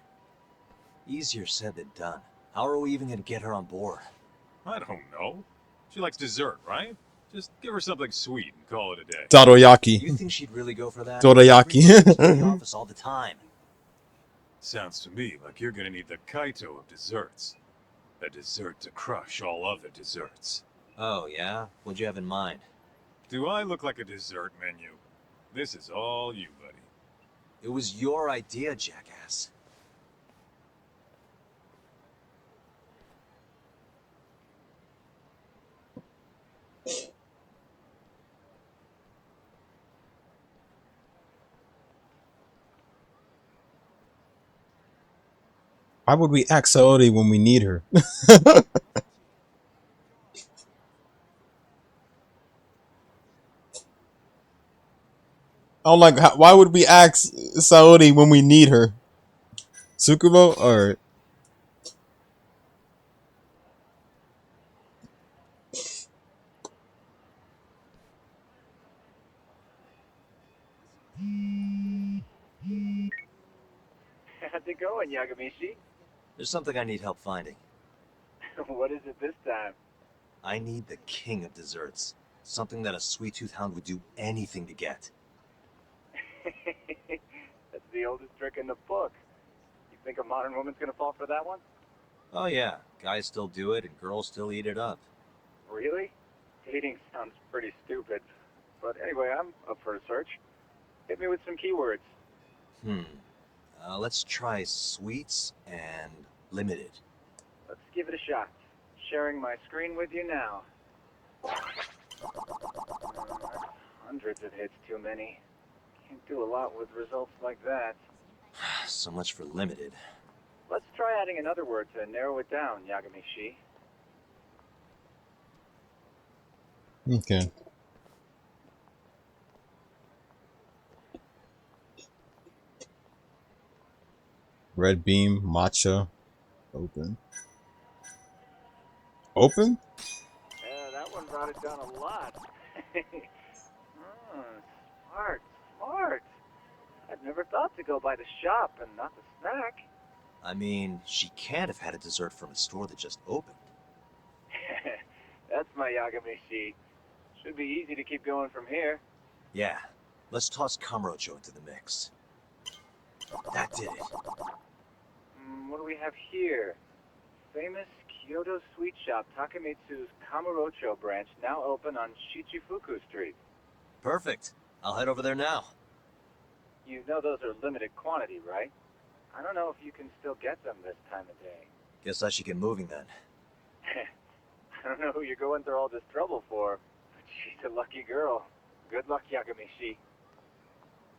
Easier said than done. How are we even gonna get her on board? I don't know. She likes dessert, right? Just give her something sweet and call it a day. You Tadoyaki. think she'd really go for that? Dorayaki. We do this in the office all the time. Sounds to me like you're gonna need the Kaito of desserts. A dessert to crush all other desserts. Oh, yeah? What'd you have in mind? Do I look like a dessert menu? This is all you, buddy. It was your idea, jackass. Why would we ask Saori when we need her? I'm like, why would we ask Saori when we need her? Tsukubo or How's it going, Yagamishi? There's something I need help finding. What is it this time? I need the king of desserts. Something that a sweet tooth hound would do anything to get. That's the oldest trick in the book. You think a modern woman's gonna fall for that one? Oh yeah, guys still do it and girls still eat it up. Really? Dating sounds pretty stupid. But anyway, I'm up for a search. Hit me with some keywords. Let's try sweets and limited. Let's give it a shot. Sharing my screen with you now. Hundreds of hits too many. Can't do a lot with results like that. So much for limited. Let's try adding another word to narrow it down, Yagamishi. okay. Red beam, matcha, open. Open? Yeah, that one brought it down a lot. Smart, smart. I'd never thought to go by the shop and not the snack. I mean, she can't have had a dessert from a store that just opened. That's my Yagamishi. Should be easy to keep going from here. Yeah, let's toss Kamurocho into the mix. That did it. What do we have here? Famous Kyoto sweet shop Takemitsu's Kamurocho branch now open on Shichifuku Street. Perfect. I'll head over there now. You know those are limited quantity, right? I don't know if you can still get them this time of day. Guess I should get moving then. I don't know who you're going through all this trouble for, but she's a lucky girl. Good luck, Yagamishi.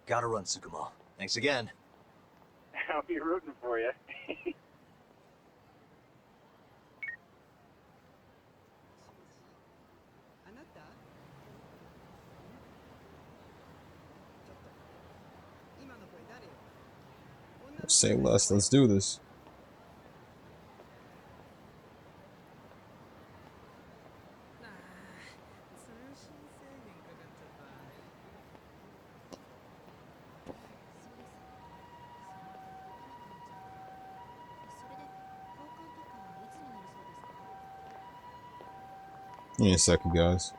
Gotta run, Tsukumo. Thanks again. I'll be rooting for you. Say less. Let's do this. Give me a second, guys.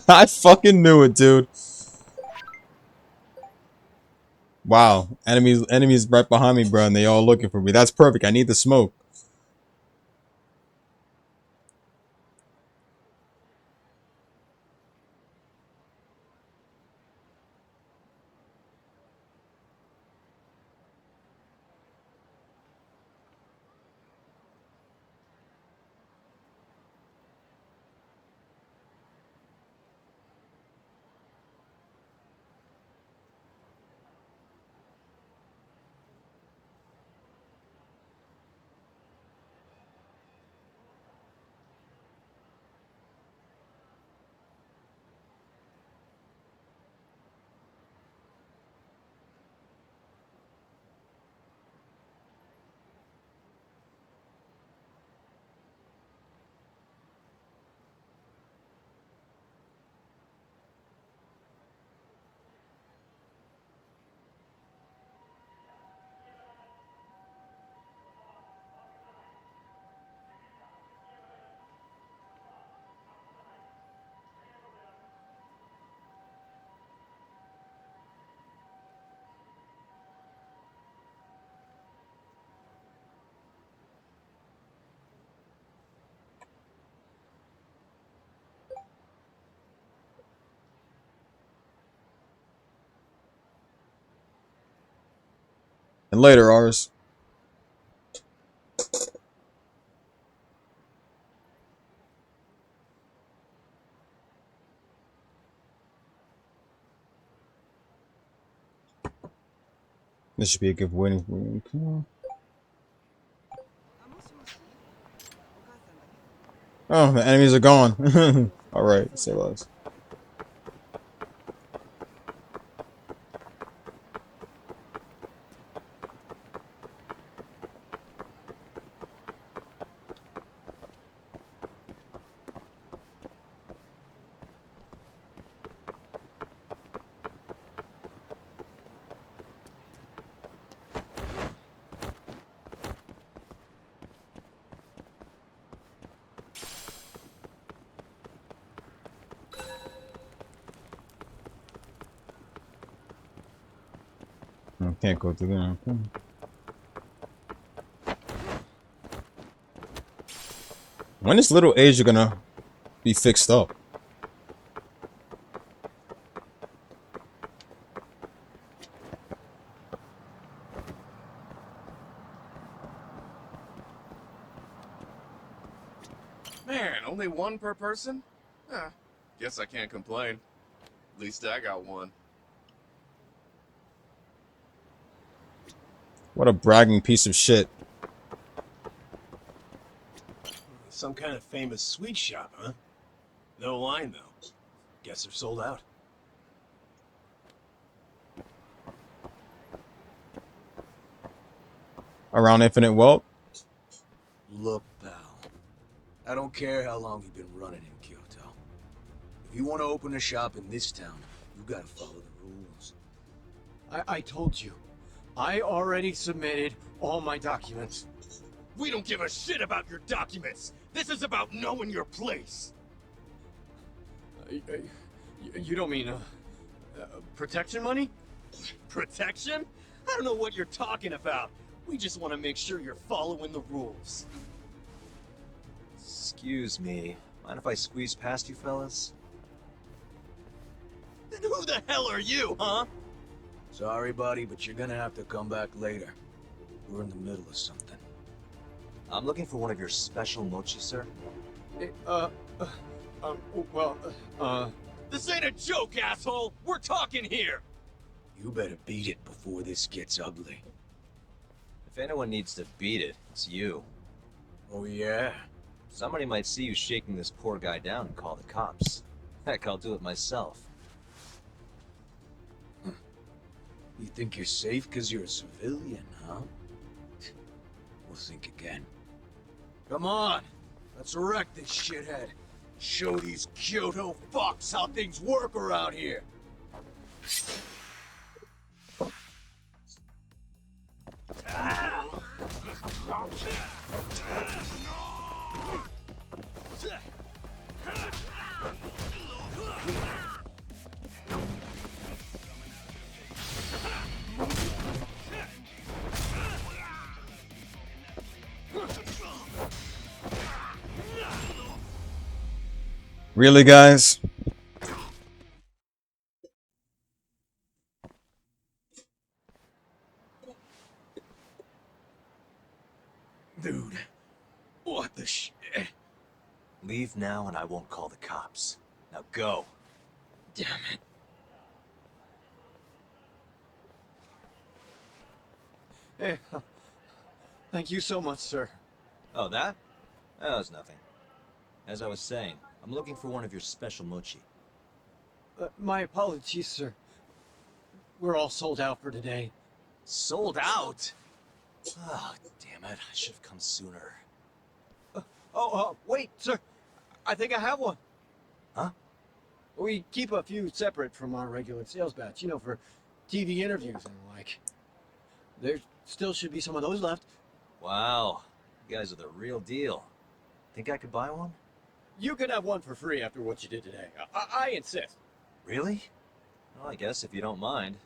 I fucking knew it, dude. Wow, enemies right behind me, bro, and they all looking for me. That's perfect. I need the smoke. And later, ours. This should be a good winning. Come on. Oh, the enemies are gone. All right, say less. I can't go through there. Okay. When is Little Asia gonna be fixed up? Man, only one per person? Guess I can't complain. At least I got one. What a bragging piece of shit. Some kind of famous sweet shop, huh? No line, though. Guess they're sold out. Around Infinite Wealth? Look, pal. I don't care how long you've been running in Kyoto. If you want to open a shop in this town, you gotta follow the rules. I told you. I already submitted all my documents. We don't give a shit about your documents! This is about knowing your place! You don't mean, protection money? Protection? I don't know what you're talking about. We just want to make sure you're following the rules. Excuse me. Mind if I squeeze past you fellas? Then who the hell are you, huh? Sorry, buddy, but you're gonna have to come back later. We're in the middle of something. I'm looking for one of your special mochi, sir. This ain't a joke, asshole! We're talking here! You better beat it before this gets ugly. If anyone needs to beat it, it's you. Oh yeah? Somebody might see you shaking this poor guy down and call the cops. Heck, I'll do it myself. You think you're safe because you're a civilian, huh? We'll think again. Come on! Let's wreck this shithead. Show these Kyoto fucks how things work around here. Really, guys? Dude, what the shit? Leave now and I won't call the cops. Now go. Damn it. Hey, thank you so much, sir. Oh, that? That was nothing. As I was saying, I'm looking for one of your special mochi. My apologies, sir. We're all sold out for today. Sold out? Oh, damn it. I should have come sooner. Wait, sir. I think I have one. Huh? We keep a few separate from our regular sales batch, you know, for TV interviews and the like. There still should be some of those left. Wow. You guys are the real deal. Think I could buy one? You can have one for free after what you did today. I insist. Really? Well, I guess if you don't mind.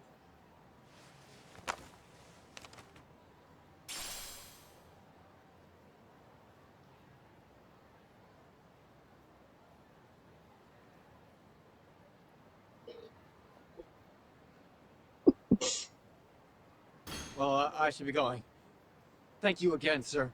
Well, I should be going. Thank you again, sir.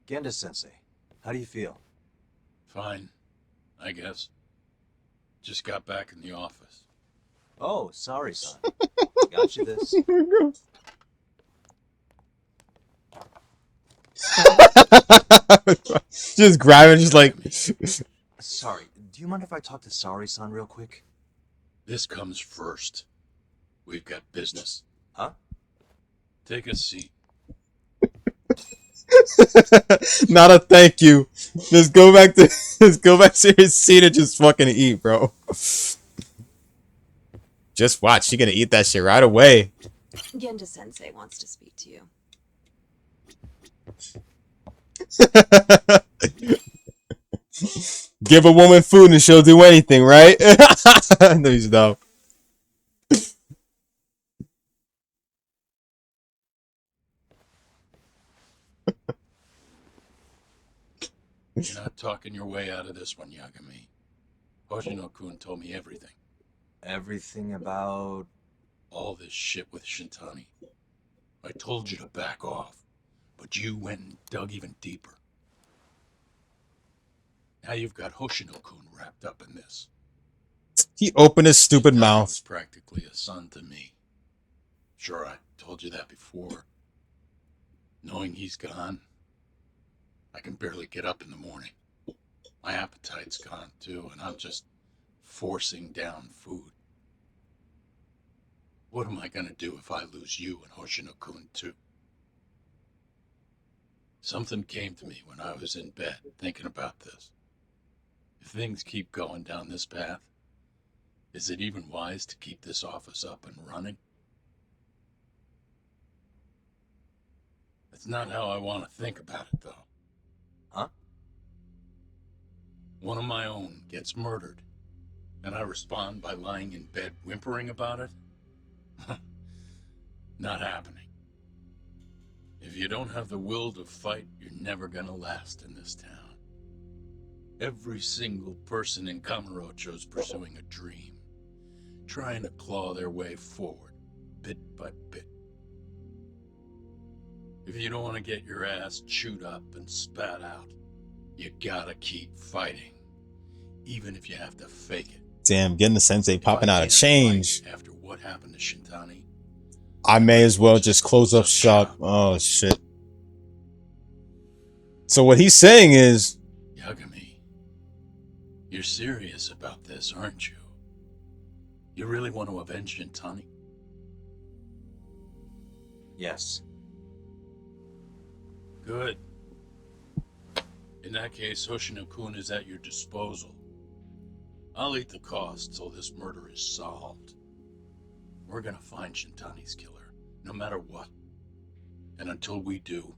Genda-sensei, how do you feel? Fine, I guess. Just got back in the office. Oh, sorry, son. Got you this. Just grabbing, just like. Sorry, do you mind if I talk to Sari-san real quick? This comes first. We've got business. Huh? Take a seat. Not a thank you. Just go back to your seat and just fucking eat, bro. Just watch. She's gonna eat that shit right away. Genda-sensei wants to speak to you. Give a woman food and she'll do anything, right? No, he's dumb. You're not talking your way out of this one, Yagami. Hoshino-kun told me everything. Everything about... all this shit with Shintani. I told you to back off, but you went and dug even deeper. Now you've got Hoshino-kun wrapped up in this. He opened his stupid Shintani mouth. was practically a son to me. Sure, I told you that before. Knowing he's gone, I can barely get up in the morning. My appetite's gone too, and I'm just forcing down food. What am I gonna do if I lose you and Hoshino-kun too? Something came to me when I was in bed thinking about this. If things keep going down this path, Is it even wise to keep this office up and running? That's not how I want to think about it, though. Huh? One of my own gets murdered, and I respond by lying in bed whimpering about it? Not happening. If you don't have the will to fight, you're never gonna last in this town. Every single person in Kamurocho's pursuing a dream, trying to claw their way forward, bit by bit. If you don't want to get your ass chewed up and spat out, you gotta keep fighting, even if you have to fake it. Damn, getting the sensei popping out of change. After what happened to Shintani, I may as well just close up shop. Oh, shit. So what he's saying is... Yagami, you're serious about this, aren't you? You really want to avenge Shintani? Yes. Good. In that case, Hoshino-kun is at your disposal. I'll eat the cost till this murder is solved. We're gonna find Shintani's killer, no matter what. And until we do,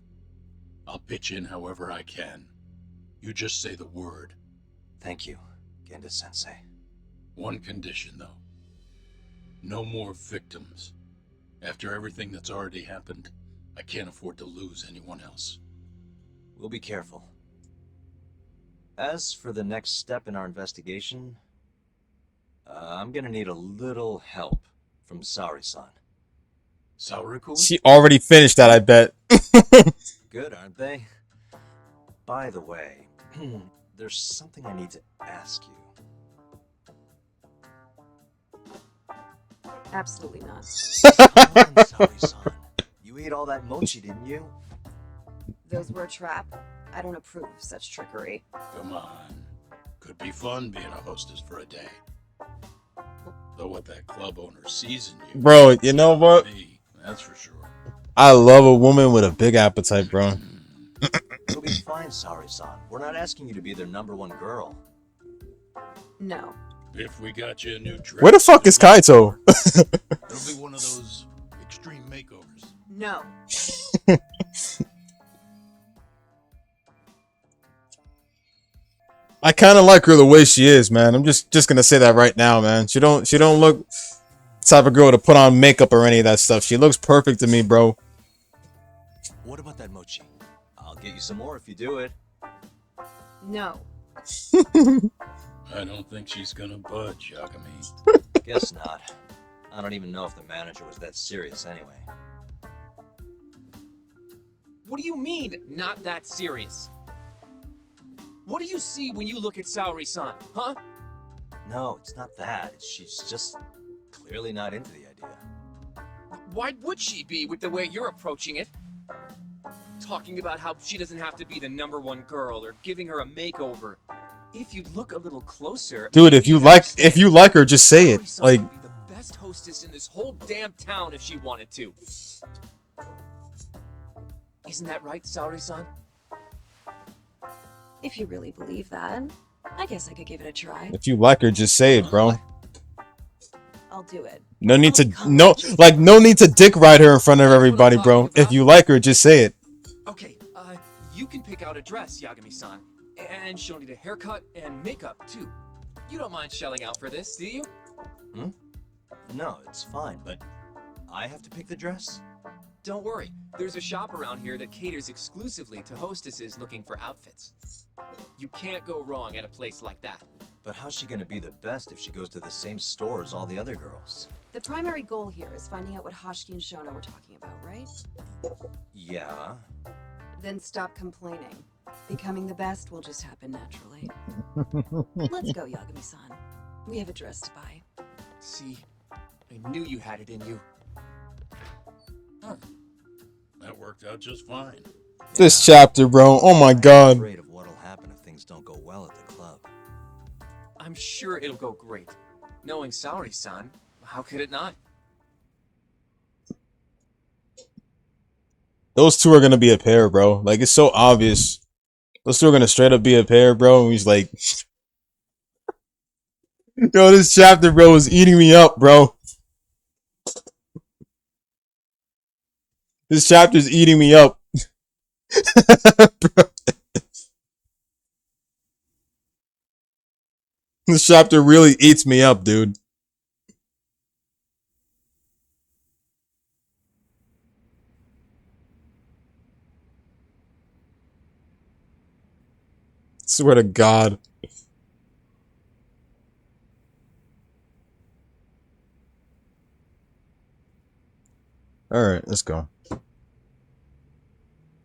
I'll pitch in however I can. You just say the word. Thank you, Genda-sensei. One condition, though. No more victims. After everything that's already happened, I can't afford to lose anyone else. We'll be careful. As for the next step in our investigation, I'm gonna need a little help from Saori-san. Saori-kun? She already finished that, I bet. Good, aren't they? By the way, there's something I need to ask you. Absolutely not. Saori-san. You ate all that mochi, didn't you? Those were a trap. I don't approve of such trickery. Come on. Could be fun being a hostess for a day. Though what that club owner sees in you... Bro, you know what? Me, that's for sure. I love a woman with a big appetite, bro. You'll be fine, Saori-san. We're not asking you to be their #1 girl. No. If we got you a new dress... Where the fuck is Kaito? It'll be one of those extreme makeovers. No. I kind of like her the way she is, man. I'm just gonna say that right now, man. She don't look the type of girl to put on makeup or any of that stuff. She looks perfect to me, bro. What about that mochi? I'll get you some more if you do it. No. I don't think she's gonna budge, Yagami. Guess not. I don't even know if the manager was that serious anyway. What do you mean, not that serious? What do you see when you look at Saori-san, huh? No, it's not that. She's just clearly not into the idea. Why would she be with the way you're approaching it? Talking about how she doesn't have to be the #1 girl or giving her a makeover. If you look a little closer... Dude, if you like her, just say it. Like, would be the best hostess in this whole damn town if she wanted to. Isn't that right, Saori-san? If you really believe that, I guess I could give it a try. if you like her, just say it, bro. I'll do it. No need to no need to dick ride her in front of everybody, bro. If you like her, just say it. Okay, you can pick out a dress, Yagami-san. And she'll need a haircut and makeup, too. You don't mind shelling out for this, do you? Hmm? No, it's fine, but I have to pick the dress? Don't worry, there's a shop around here that caters exclusively to hostesses looking for outfits. You can't go wrong at a place like that. But how's she gonna be the best if she goes to the same store as all the other girls? The primary goal here is finding out what Hoshiki and Shono were talking about, right? Yeah. Then stop complaining. Becoming the best will just happen naturally. Let's go, Yagami-san. We have a dress to buy. See, I knew you had it in you. Huh. That worked out just fine. This chapter, bro. Oh my I'm god. afraid of what'll happen if things don't go well at the club. I'm sure it'll go great. Knowing Saori-san, how could it not? Those two are gonna be a pair, bro. Like, it's so obvious. Those two are gonna straight up be a pair, bro. And he's like, Yo, this chapter, bro, is eating me up, bro. This chapter's eating me up. Bro. This chapter really eats me up, dude. Swear to God. Alright, let's go.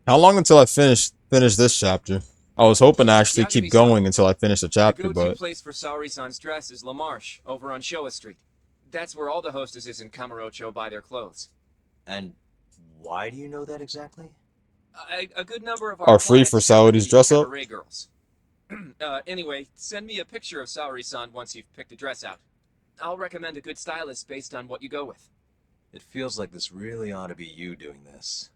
How long until I finish this chapter? I was hoping to actually keep going until I finish the chapter, The go-to but place for Saori-san's dress is La Marche, over on Showa Street. That's where all the hostesses in Kamurocho buy their clothes. And why do you know that exactly? A good number of are free for Saori's dress up? cabaret girls. Anyway, send me a picture of Saori-san once you've picked a dress out. I'll recommend a good stylist based on what you go with. It feels like this really ought to be you doing this.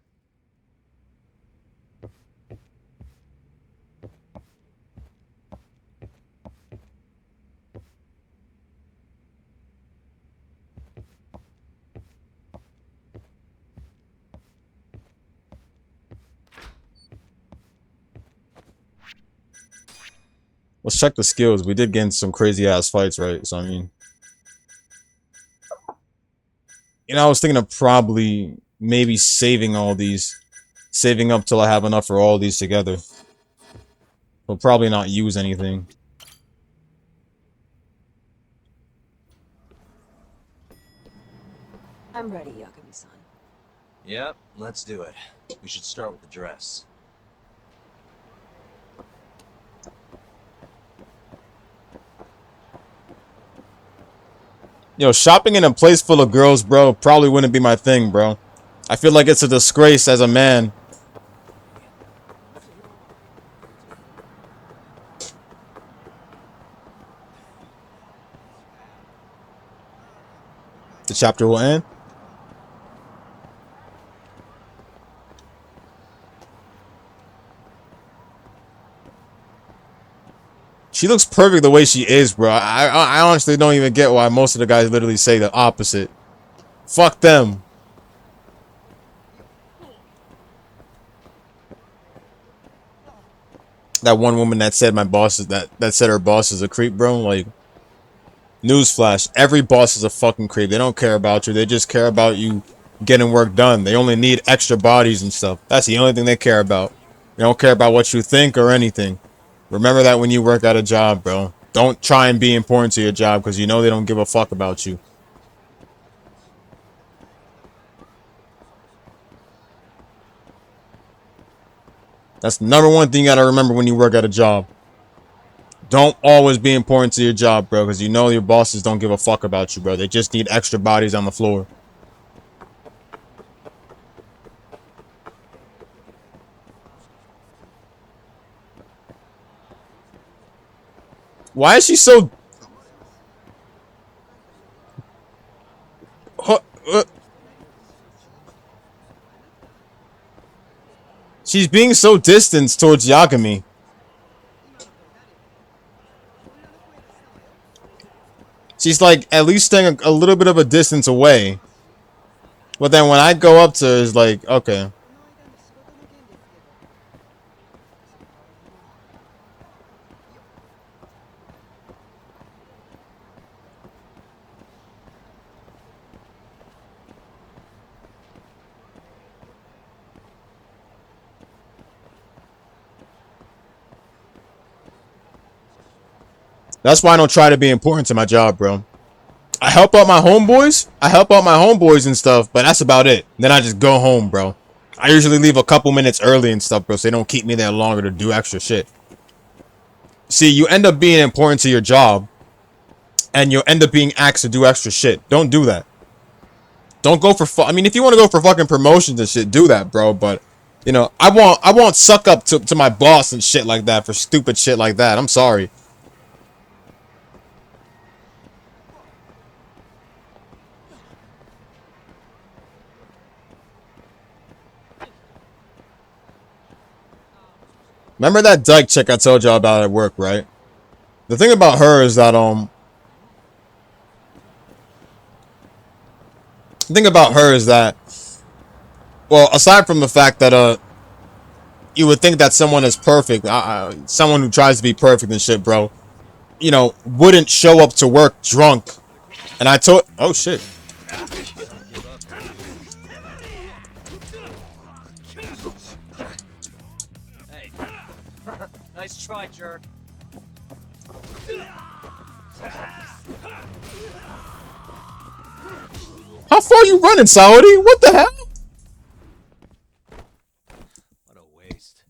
let's check the skills. We did get in some crazy ass fights, right? So I mean, you know, I was thinking of probably maybe saving all these, saving up till I have enough for all these together. We'll probably not use anything. I'm ready, Yagami-san. Yep, let's do it. We should start with the dress. Yo, shopping in a place full of girls, bro, probably wouldn't be my thing, bro. I feel like it's a disgrace as a man. The chapter will end. She looks perfect the way she is, bro. I honestly don't even get why most of the guys literally say the opposite. Fuck them. That one woman that said my boss is that said her boss is a creep, bro. Like, newsflash, every boss is a fucking creep. They don't care about you. They just care about you getting work done. They only need extra bodies and stuff. That's the only thing they care about. They don't care about what you think or anything. Remember that when you work at a job, bro. Don't try and be important to your job because you know they don't give a fuck about you. That's the number one thing you gotta remember when you work at a job. Don't always be important to your job, bro, because you know your bosses don't give a fuck about you, bro. They just need extra bodies on the floor. Why is she so... She's being so distant towards Yagami. She's like at least staying a little bit of a distance away. But then when I go up to her, it's like, okay. That's why I don't try to be important to my job, bro. I help out my homeboys. And stuff, but that's about it. Then I just go home, bro. I usually leave a couple minutes early and stuff, bro, so they don't keep me there longer to do extra shit. See, you end up being important to your job, and you'll end up being asked to do extra shit. Don't do that. Don't go for I mean, if you want to go for fucking promotions and shit, do that, bro. But, you know, I won't suck up to my boss and shit like that for stupid shit like that. I'm sorry. Remember that dyke chick I told y'all about at work, right? The thing about her is that, The thing about her is that, well, aside from the fact that you would think that someone is perfect, someone who tries to be perfect and shit, bro, you know, wouldn't show up to work drunk. And I told, oh shit. Hey. Nice try, jerk. How far you running, Saudi? What the hell? What a waste.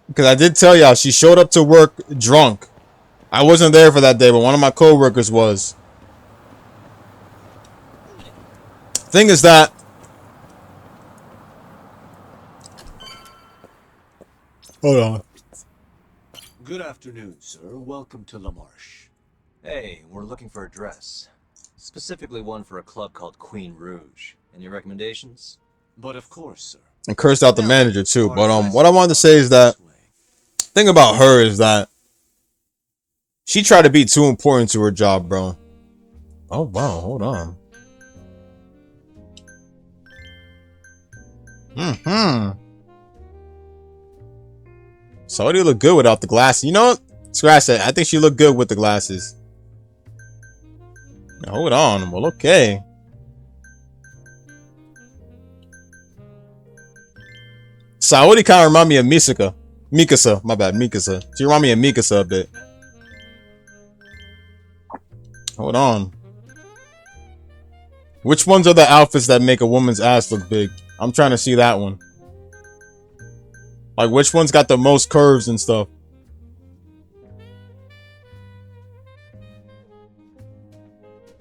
Because I did tell y'all she showed up to work drunk. I wasn't there for that day, but one of my co-workers was. Thing is that hold on. Good afternoon, sir. Welcome to La Marche. Hey, we're looking for a dress. Specifically one for a club called Queen Rouge. Any recommendations? But of course, sir. And cursed out the manager too. But what I wanted to say is that thing about her is that she tried to be too important to her job, bro. Oh wow, hold on. Saudi look good without the glasses. You know what? Scratch that. I think she looked good with the glasses. Hold on. Well, okay. Saudi kind of remind me of Mikasa. My bad, Mikasa. She remind me of Mikasa a bit. Hold on. Which ones are the outfits that make a woman's ass look big? I'm trying to see that one. Like, which one's got the most curves and stuff?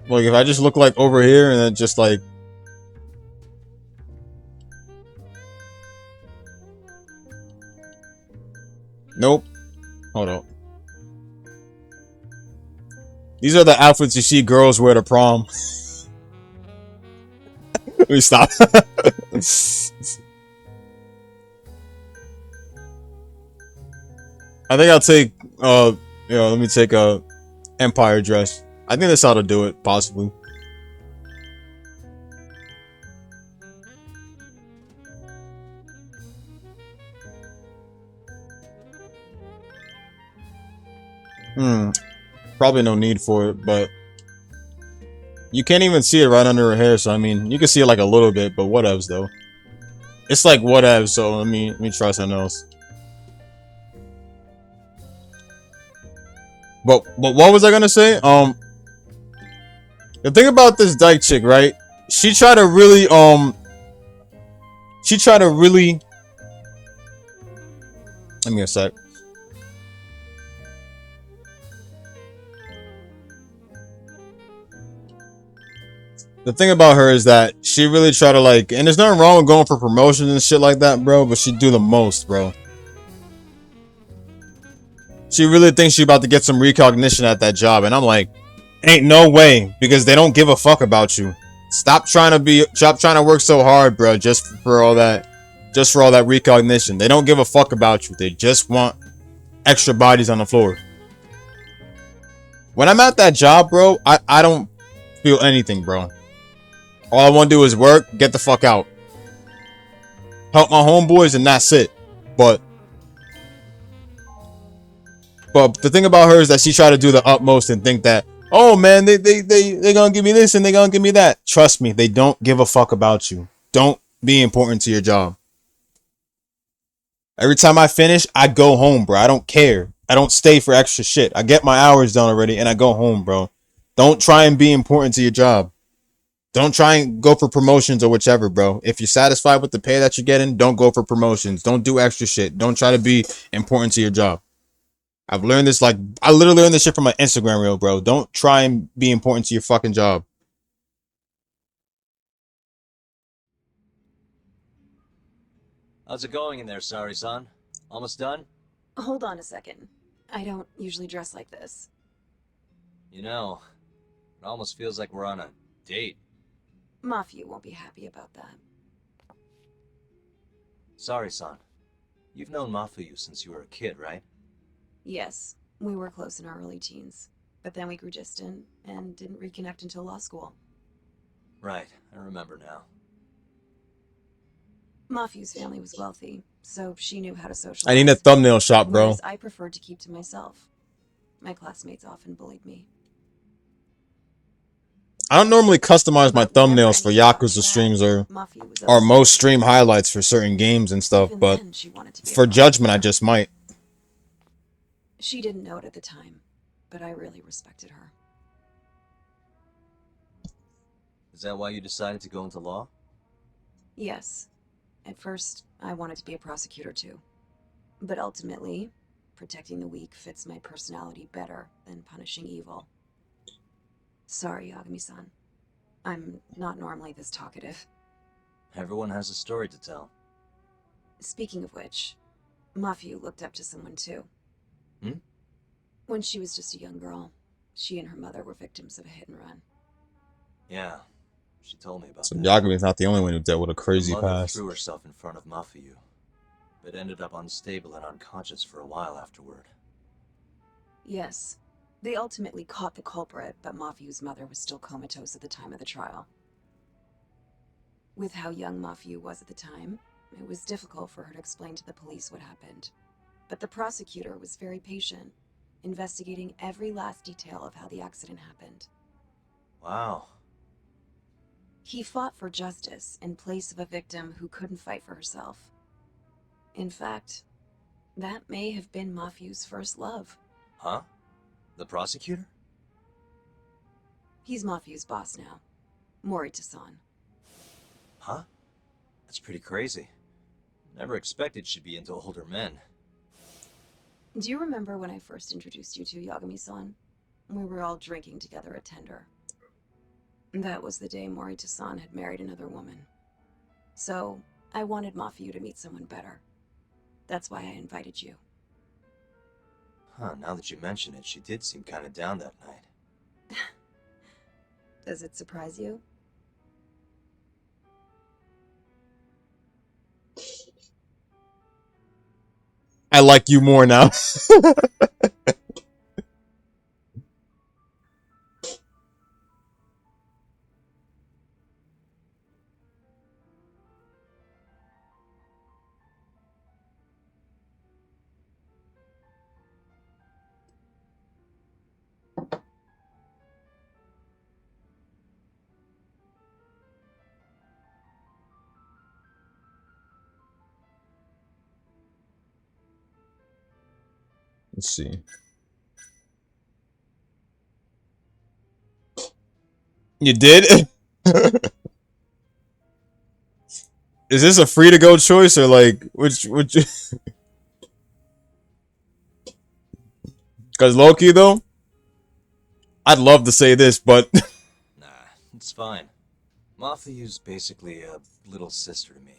Like, if I just look like over here and then just like... Nope. Hold on. These are the outfits you see girls wear to prom. Let me stop. I think I'll take, let me take a Empire dress. I think that's how to do it, possibly. Probably no need for it, but you can't even see it right under her hair, so I mean, you can see it like a little bit, but whatevs though. It's like whatever, so let me try something else. But what was I gonna say? The thing about this dyke chick, right? She tried to really let me a sec. The thing about her is that she really tried to like, and there's nothing wrong with going for promotions and shit like that, bro, but she do the most, bro. She really thinks she about to get some recognition at that job, and I'm like, ain't no way, because they don't give a fuck about you. Stop trying to work so hard, bro, just for all that recognition. They don't give a fuck about you. They just want extra bodies on the floor. When I'm at that job, bro, I don't feel anything, bro. All I want to do is work, get the fuck out. Help my homeboys, and that's it. But the thing about her is that she tried to do the utmost and think that, oh man, they gonna give me this and they gonna give me that. Trust me, they don't give a fuck about you. Don't be important to your job. Every time I finish, I go home, bro. I don't care. I don't stay for extra shit. I get my hours done already and I go home, bro. Don't try and be important to your job. Don't try and go for promotions or whichever, bro. If you're satisfied with the pay that you're getting, don't go for promotions. Don't do extra shit. Don't try to be important to your job. I've learned this, like, I literally learned this shit from my Instagram reel, bro. Don't try and be important to your fucking job. How's it going in there, Sari-san? Almost done? Hold on a second. I don't usually dress like this. You know, it almost feels like we're on a date. Mafia won't be happy about that. Sari-san, you've known Mafuyu since you were a kid, right? Yes, we were close in our early teens, but then we grew distant and didn't reconnect until law school. Right, I remember now. Mafiu's family was wealthy, so she knew how to socialize. I need a thumbnail shot, bro. Whereas I preferred to keep to myself. My classmates often bullied me. I don't normally customize my But whenever thumbnails for anything got Yakuza bad, streams or Mafia was or upset. most stream highlights for certain games and stuff, Even but then, she wanted to be a for Judgment, I prosecutor. just might. She didn't know it at the time, but I really respected her. Is that why you decided to go into law? Yes. At first, I wanted to be a prosecutor too. But ultimately, protecting the weak fits my personality better than punishing evil. Sorry, Yagami-san. I'm not normally this talkative. Everyone has a story to tell. Speaking of which, Mafiu looked up to someone too. Hmm? When she was just a young girl, she and her mother were victims of a hit and run. Yeah, she told me about So that. Yagami is not the only one who dealt with a Her crazy mother past. threw herself in front of Mafiu, but ended up unstable and unconscious for a while afterward. Yes. They ultimately caught the culprit, but Mafiu's mother was still comatose at the time of the trial. With how young Mafiu was at the time, it was difficult for her to explain to the police what happened. But the prosecutor was very patient, investigating every last detail of how the accident happened. Wow. He fought for justice in place of a victim who couldn't fight for herself. In fact, that may have been Mafiu's first love. Huh? The prosecutor? He's Mafiu's boss now, Morita-san. Huh? That's pretty crazy. Never expected she'd be into older men. Do you remember when I first introduced you to Yagami-san? We were all drinking together at Tender. That was the day Morita-san had married another woman. So, I wanted Mafiu to meet someone better. That's why I invited you. Huh, now that you mention it, she did seem kind of down that night. Does it surprise you? I like you more now. Let's see. You did? Is this a free to go choice or like which Because Loki though, I'd love to say this, but Nah, it's fine. Mafiu's basically a little sister to me.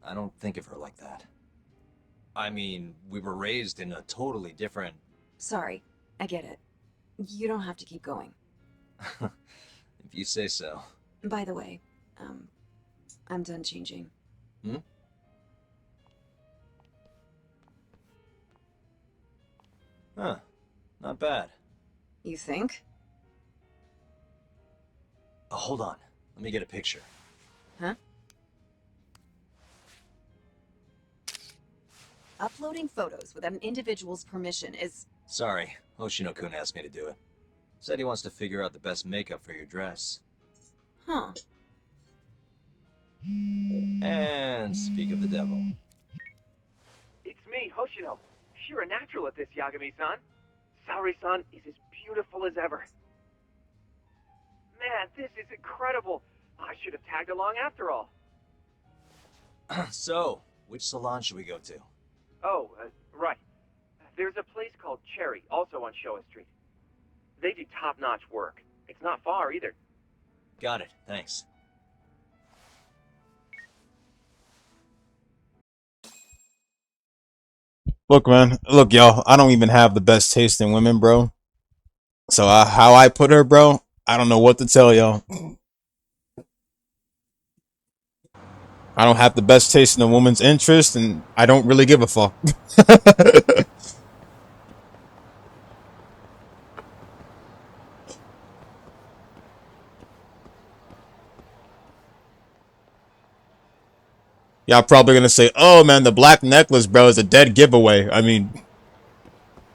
I don't think of her like that. I mean, we were raised in a totally different... Sorry, I get it. You don't have to keep going. If you say so. By the way, I'm done changing. Hmm? Huh. Not bad. You think? Oh, hold on. Let me get a picture. Huh? Uploading photos without an individual's permission is... Sorry, Hoshino-kun asked me to do it. Said he wants to figure out the best makeup for your dress. Huh. And speak of the devil. It's me, Hoshino. You're a natural at this, Yagami-san. Saori-san is as beautiful as ever. Man, this is incredible. I should have tagged along after all. So, which salon should we go to? Oh, right. There's a place called Cherry, also on Showa Street. They do top-notch work. It's not far either. Got it, thanks. look, man, look, y'all. I don't even have the best taste in women, bro. So how I put her, bro, I don't know what to tell y'all. I don't have the best taste in a woman's interest, and I don't really give a fuck. Y'all probably gonna say, "Oh man, the black necklace, bro, is a dead giveaway." I mean,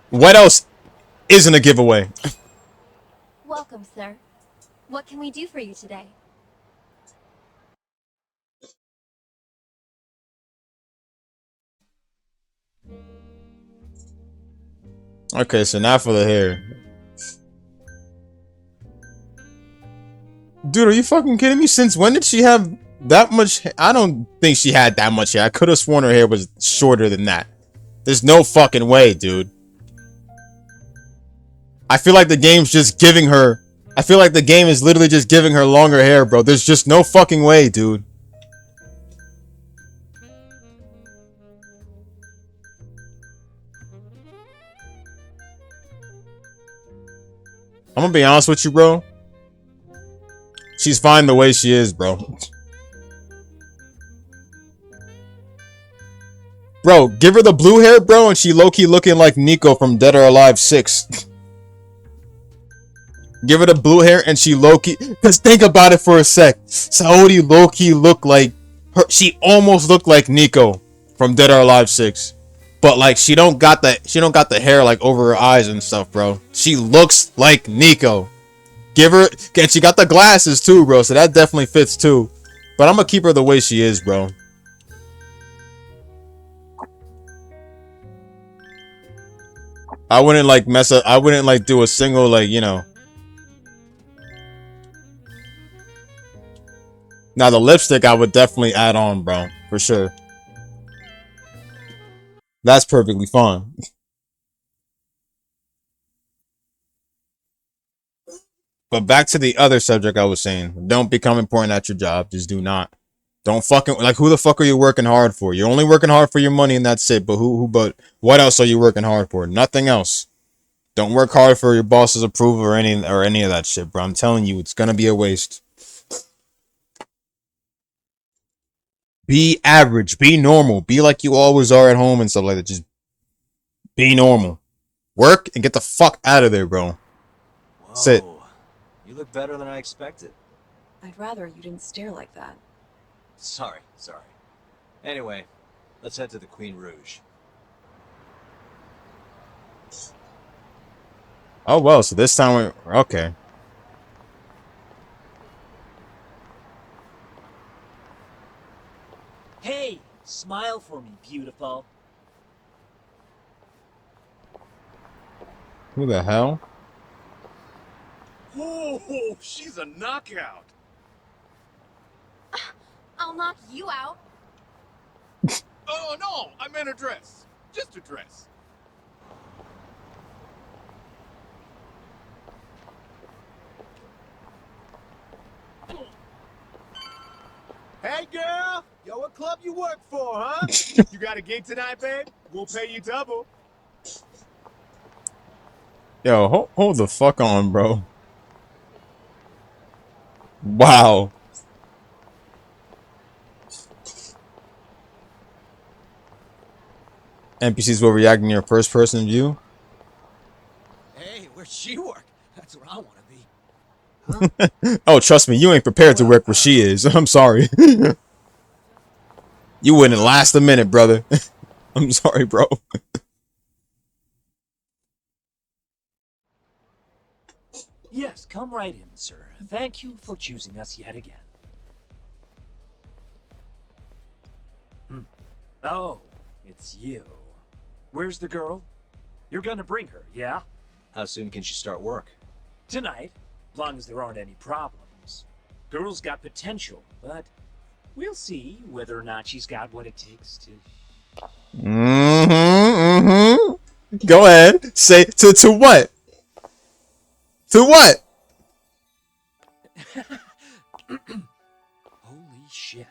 what else isn't a giveaway? Welcome, sir. What can we do for you today? Okay, so now for the hair. Dude, are you fucking kidding me? Since when did she have that much? I don't think she had that much hair. I could have sworn her hair was shorter than that. There's no fucking way, dude. I feel like the game's just giving her... I feel like the game is literally just giving her longer hair, bro. There's just no fucking way, dude. I'm gonna be honest with you, bro. She's fine the way she is, bro. Bro, give her the blue hair, bro, and she low-key looking like Nico from Dead or Alive 6. Give her the blue hair and she low-key... Because think about it for a sec. Saori low-key looked like... her. She almost looked like Nico from Dead or Alive 6. But like she don't got the hair like over her eyes and stuff, bro. She looks like Nico. Give her... And she got the glasses too, bro. So that definitely fits too. But I'm gonna keep her the way she is, bro. I wouldn't like mess up. I wouldn't like do a single like, you know. Now the lipstick I would definitely add on, bro, for sure. That's perfectly fine. But back to the other subject I was saying. Don't become important at your job. Just do not. Don't fucking like who the fuck are you working hard for? You're only working hard for your money and that's it. But but what else are you working hard for? Nothing else. Don't work hard for your boss's approval or any of that shit, bro. I'm telling you, it's gonna be a waste. Be average, be normal, be like you always are at home and stuff like that. Just be normal. Work and get the fuck out of there, bro. Sit. You look better than I expected. I'd rather you didn't stare like that. Sorry. Anyway, let's head to the Queen Rouge. Oh well, so this time we're okay. Hey, smile for me, beautiful. Who the hell? Oh, she's a knockout. I'll knock you out. Oh, no, I meant a dress. Just a dress. Hey, girl. Yo, what club you work for, huh? You got a gig tonight, babe? We'll pay you double. Yo, hold the fuck on, bro. Wow. NPCs will react in your first person view. Hey, where'd she work? That's where I want to be. Oh, trust me, you ain't prepared to work where she is. I'm sorry. You wouldn't last a minute, brother. I'm sorry, bro. Yes, come right in, sir. Thank you for choosing us yet again. Oh, it's you. Where's the girl? You're gonna bring her, yeah? How soon can she start work? Tonight, as long as there aren't any problems. Girl's got potential, but we'll see whether or not she's got what it takes to... Go ahead. Say to what? To what? Holy shit.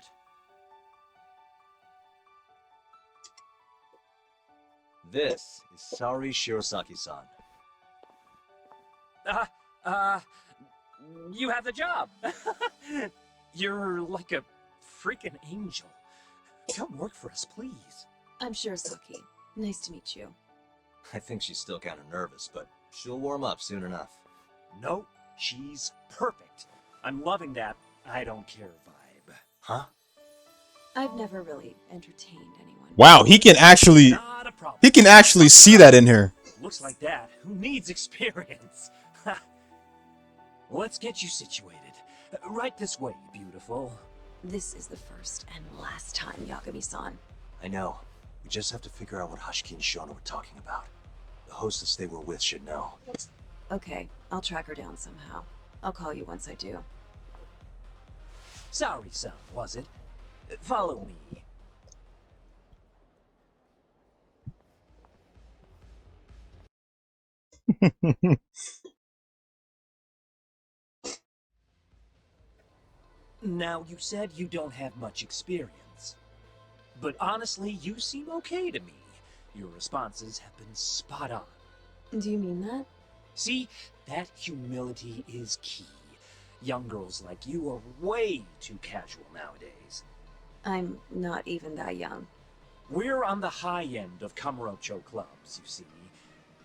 This is Saori Shirosaki-san. You have the job. You're like a freaking angel. Come work for us, please. I'm Shirosaki. Nice to meet you. I think she's still kind of nervous, but she'll warm up soon enough. No, she's perfect. I'm loving that I don't care vibe. Huh? I've never really entertained anyone. Wow, he can actually see that in her. Looks like that. Who needs experience? Let's get you situated. Right this way, beautiful. This is the first and last time, Yagami-san. I know. We just have to figure out what Hashiki and Shono were talking about. The hostess they were with should know. Okay, I'll track her down somehow. I'll call you once I do. Sorry, son, was it? Follow me. Now, you said you don't have much experience. But honestly, you seem okay to me. Your responses have been spot on. Do you mean that? See, that humility is key. Young girls like you are way too casual nowadays. I'm not even that young. We're on the high end of Kamurocho clubs, you see.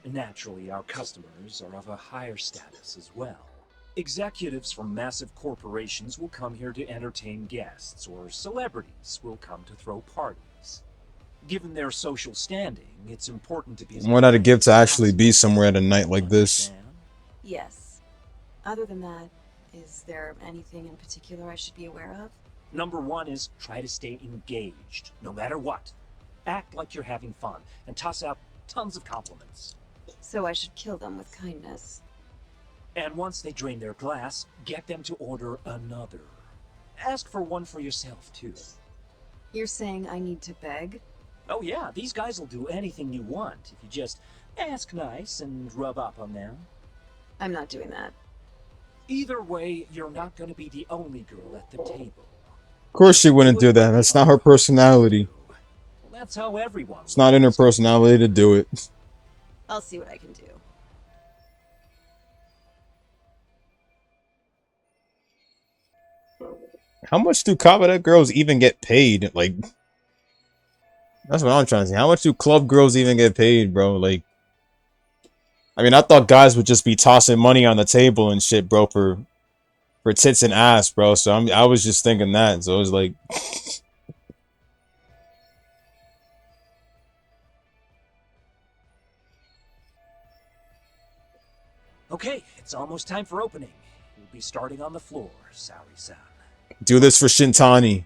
Naturally, our customers are of a higher status as well. Executives from massive corporations will come here to entertain guests, or celebrities will come to throw parties. Given their social standing, it's important to be as What I'd have give to actually be somewhere at a night like this. Yes. Other than that, is there anything in particular I should be aware of? Number one is try to stay engaged, no matter what. Act like you're having fun, and toss out tons of compliments. So I should kill them with kindness. And once they drain their glass, get them to order another. Ask for one for yourself, too. You're saying I need to beg? Oh yeah, these guys will do anything you want if you just ask nice and rub up on them. I'm not doing that. Either way, you're not going to be the only girl at the table. Of course she wouldn't do that. That's not her personality. Well, that's how everyone. It's not in her personality to do it. I'll see what I can do. How much do Kabata girls even get paid? Like, that's what I'm trying to say. How much do club girls even get paid, bro? Like, I mean, I thought guys would just be tossing money on the table and shit, bro, for tits and ass, bro. So I was just thinking that. So it was like, Okay, it's almost time for opening. We'll be starting on the floor, Saori-san. do this for Shintani.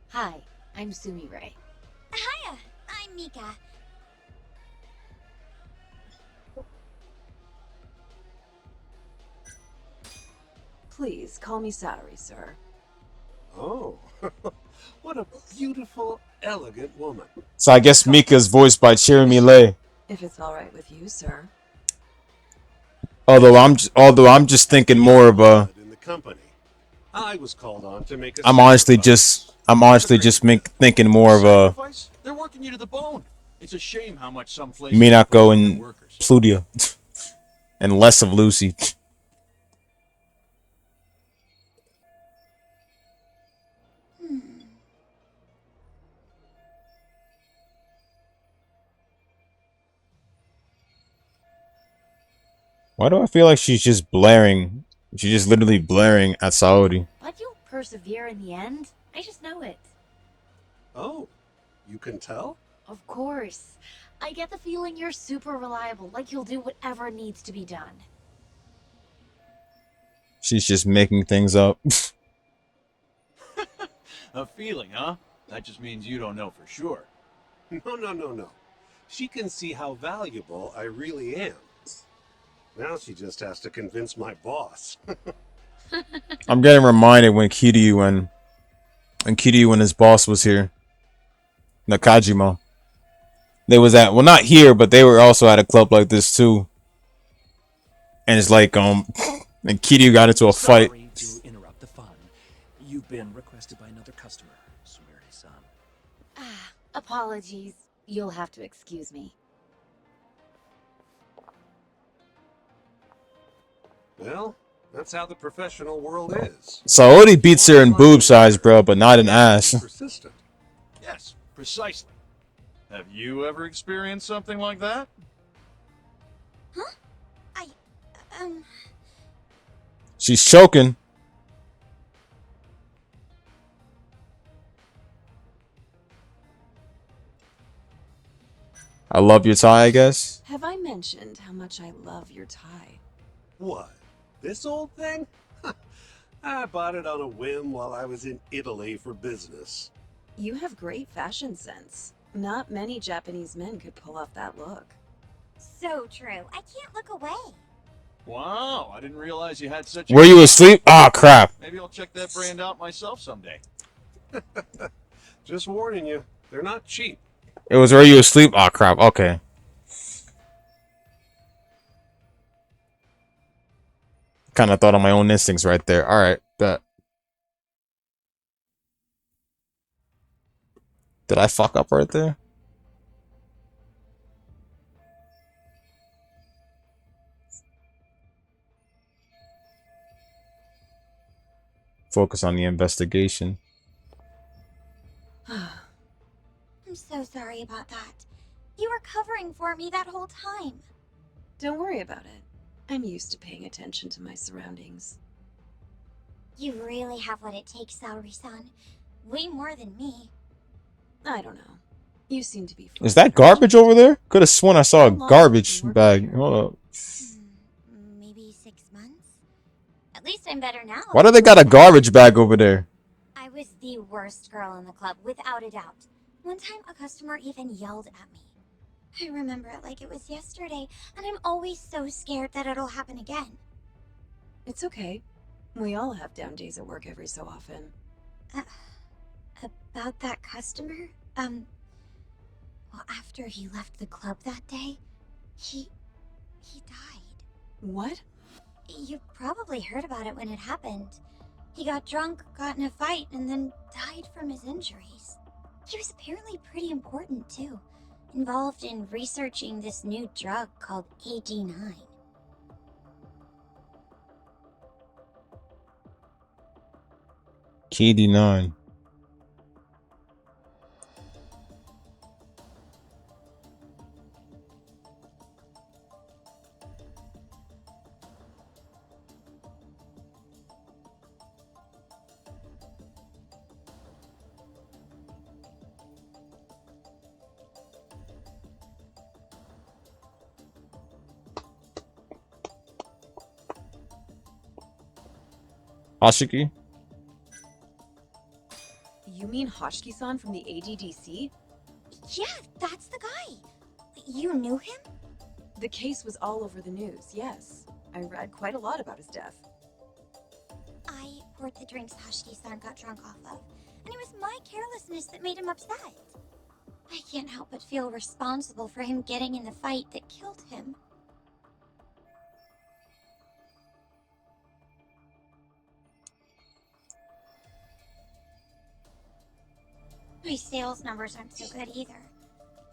Hi, I'm Sumire. Hiya, I'm Mika. Please, call me Saori, sir. Oh, what a beautiful, elegant woman. So I guess Mika's voiced by Cherami Lei. If it's all right with you, sir. Although I'm just thinking more of a. In the company, I was called on to make a I'm honestly just thinking more of a They're working you to the bone. It's a shame how much some places Minako and Plutia, and less of Lucy. Why do I feel like she's just blaring? She's just literally blaring at Saori. But you'll persevere in the end. I just know it. Oh, you can tell? Of course. I get the feeling you're super reliable, like you'll do whatever needs to be done. She's just making things up. A feeling, huh? That just means you don't know for sure. No. She can see how valuable I really am. Now she just has to convince my boss. I'm getting reminded when Kiryu and his boss was here. Nakajima. They was at, well, not here, but they were also at a club like this too. And it's like and Kiryu got into a fight. Sorry to interrupt the fun. You've been requested by another customer, Sumire-san. Apologies. You'll have to excuse me. Well, that's how the professional world is. Saori beats her in boob size, bro, but not in ass. Persistent. Yes, precisely. Have you ever experienced something like that? Huh? She's choking. I love your tie, I guess. Have I mentioned how much I love your tie? What? This old thing? I bought it on a whim while I was in Italy for business. You have great fashion sense. Not many Japanese men could pull off that look. So true. I can't look away. Wow, I didn't realize you had such. Were you asleep? Ah, crap. Maybe I'll check that brand out myself someday. Just warning you, they're not cheap. It was Were you asleep? Ah, crap. Okay. Kind of thought on my own instincts right there. All right, bet. Did I fuck up right there? Focus on the investigation. I'm so sorry about that. You were covering for me that whole time. Don't worry about it. I'm used to paying attention to my surroundings. You really have what it takes, Saori-san. Way more than me. I don't know. You seem to be... Is that garbage over there? Could have sworn I saw a garbage bag. Hold up. Maybe 6 months? At least I'm better now. Why do they got a garbage bag over there? I was the worst girl in the club, without a doubt. One time, a customer even yelled at me. I remember it like it was yesterday, and I'm always so scared that it'll happen again. It's okay. We all have down days at work every so often. About that customer? Well, after he left the club that day, he died. What? You probably heard about it when it happened. He got drunk, got in a fight, and then died from his injuries. He was apparently pretty important, too. Involved in researching this new drug called AD9. KD9. Ashiki? You mean Hoshiki-san from the ADDC? Yeah, that's the guy. You knew him? The case was all over the news, yes. I read quite a lot about his death. I poured the drinks Hoshiki-san got drunk off of, and it was my carelessness that made him upset. I can't help but feel responsible for him getting in the fight that killed him. My sales numbers aren't so good either.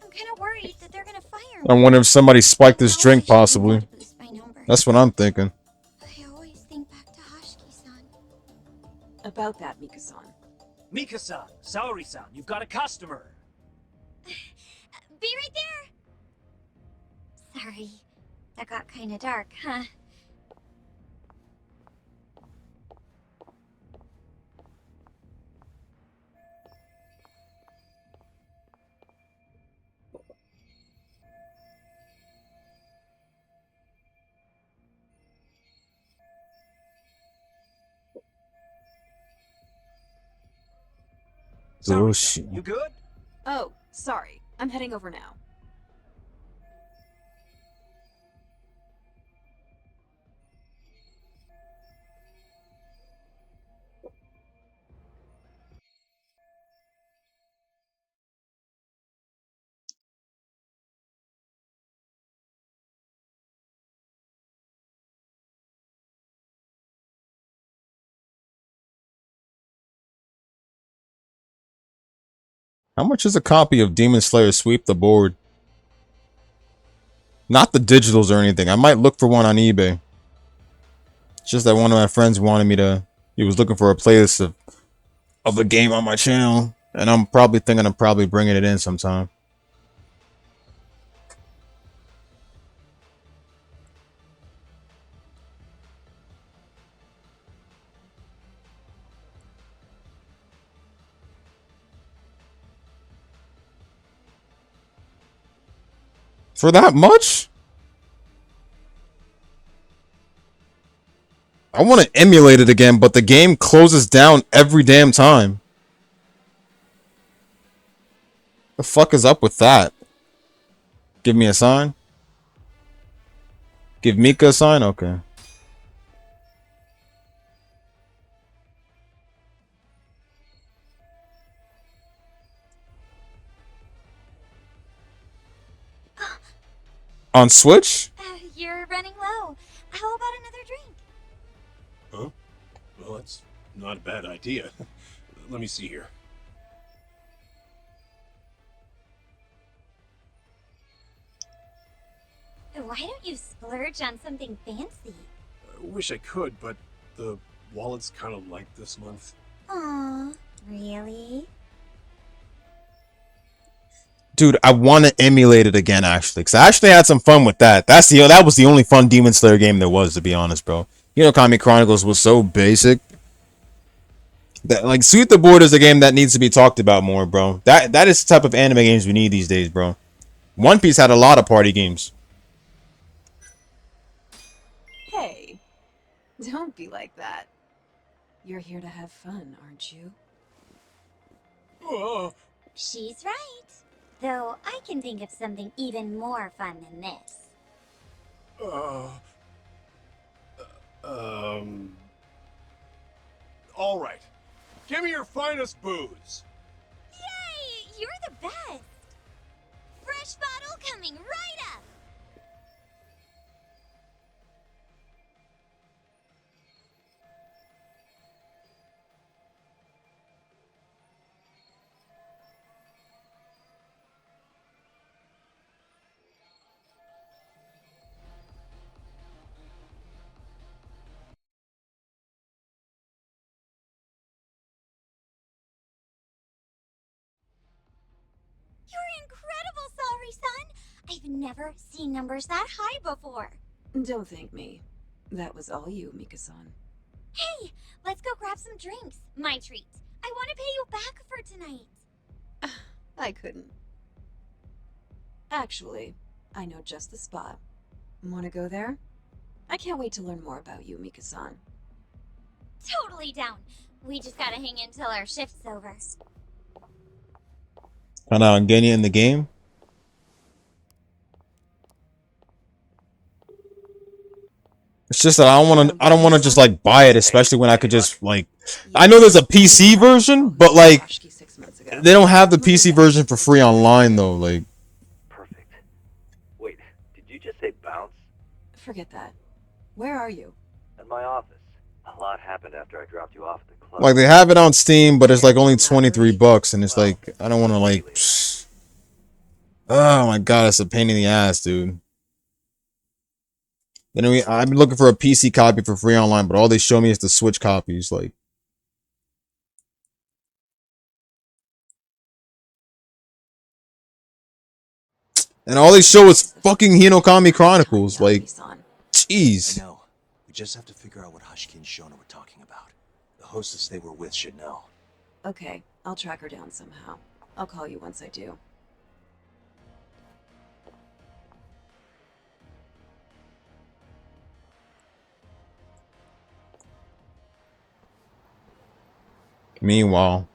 I'm kind of worried that they're gonna fire me. I wonder if somebody spiked this drink, possibly. That's what I'm thinking. I always think back to Hoshiki-san. About that, Mika-san. Mika-san, Saori-san, you've got a customer. Be right there! Sorry, that got kinda dark, huh? You good? Oh, sorry. I'm heading over now. How much is a copy of Demon Slayer Sweep the Board? Not the digitals or anything. I might look for one on eBay. It's just that one of my friends wanted me to... He was looking for a playlist of the game on my channel. And I'm probably thinking of bringing it in sometime. For that much? I want to emulate it again, but the game closes down every damn time. The fuck is up with that? Give me a sign? Give Mika a sign? Okay. On Switch? You're running low. How about another drink? Huh? Well, that's not a bad idea. Let me see here. Why don't you splurge on something fancy? I wish I could, but the wallet's kind of light this month. Aw, really? Dude, I want to emulate it again, actually. Because I actually had some fun with that. That was the only fun Demon Slayer game there was, to be honest, bro. Hinokami Chronicles was so basic. That, like, Sweep the Board is a game that needs to be talked about more, bro. That is the type of anime games we need these days, bro. One Piece had a lot of party games. Hey, don't be like that. You're here to have fun, aren't you? She's right. Though I can think of something even more fun than this. All right. Give me your finest booze. Yay! You're the best! Fresh bottle coming right up! You're incredible, Salary-san! I've never seen numbers that high before. Don't thank me. That was all you, Mika-san. Hey, let's go grab some drinks. My treat. I want to pay you back for tonight. I couldn't. Actually, I know just the spot. Want to go there? I can't wait to learn more about you, Mika-san. Totally down. We just gotta hang in till our shift's over. Find out and get in the game. It's just that I don't want to just like buy it, especially when I could just like, I know there's a PC version, but like they don't have the PC version for free online though. Like, Perfect. Wait, did you just say bounce? Forget that. Where are you? At my office. A lot happened after I dropped you off at the club. like they have it on Steam, but it's like only $23, and it's like I don't want to like. Psh. Oh my god, it's a pain in the ass, dude. Then I've been looking for a PC copy for free online, but all they show me is the Switch copies. Like, and all they show is fucking Hinokami Chronicles. Like, jeez. I know. We just have to figure out what Hashiki and Shono were talking about. The hostess they were with should know. Okay, I'll track her down somehow. I'll call you once I do. Meanwhile,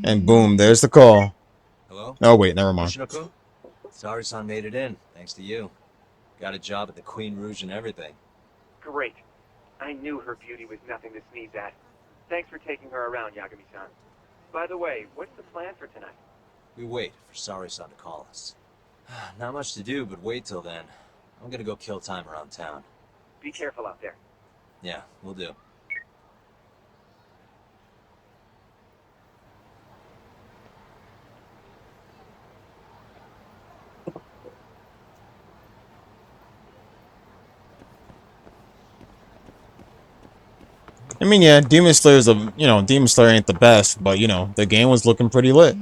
and boom, there's the call. Hello? Oh wait, never mind. Yoshinoku? Sari-san made it in, thanks to you. Got a job at the Queen Rouge and everything. Great. I knew her beauty was nothing to sneeze at. Thanks for taking her around, Yagami-san. By the way, what's the plan for tonight? We wait for Sari-san to call us. Not much to do, but wait till then. I'm gonna go kill time around town. Be careful out there. Yeah, we'll do. I mean, yeah, Demon Slayer's Demon Slayer ain't the best, but the game was looking pretty lit.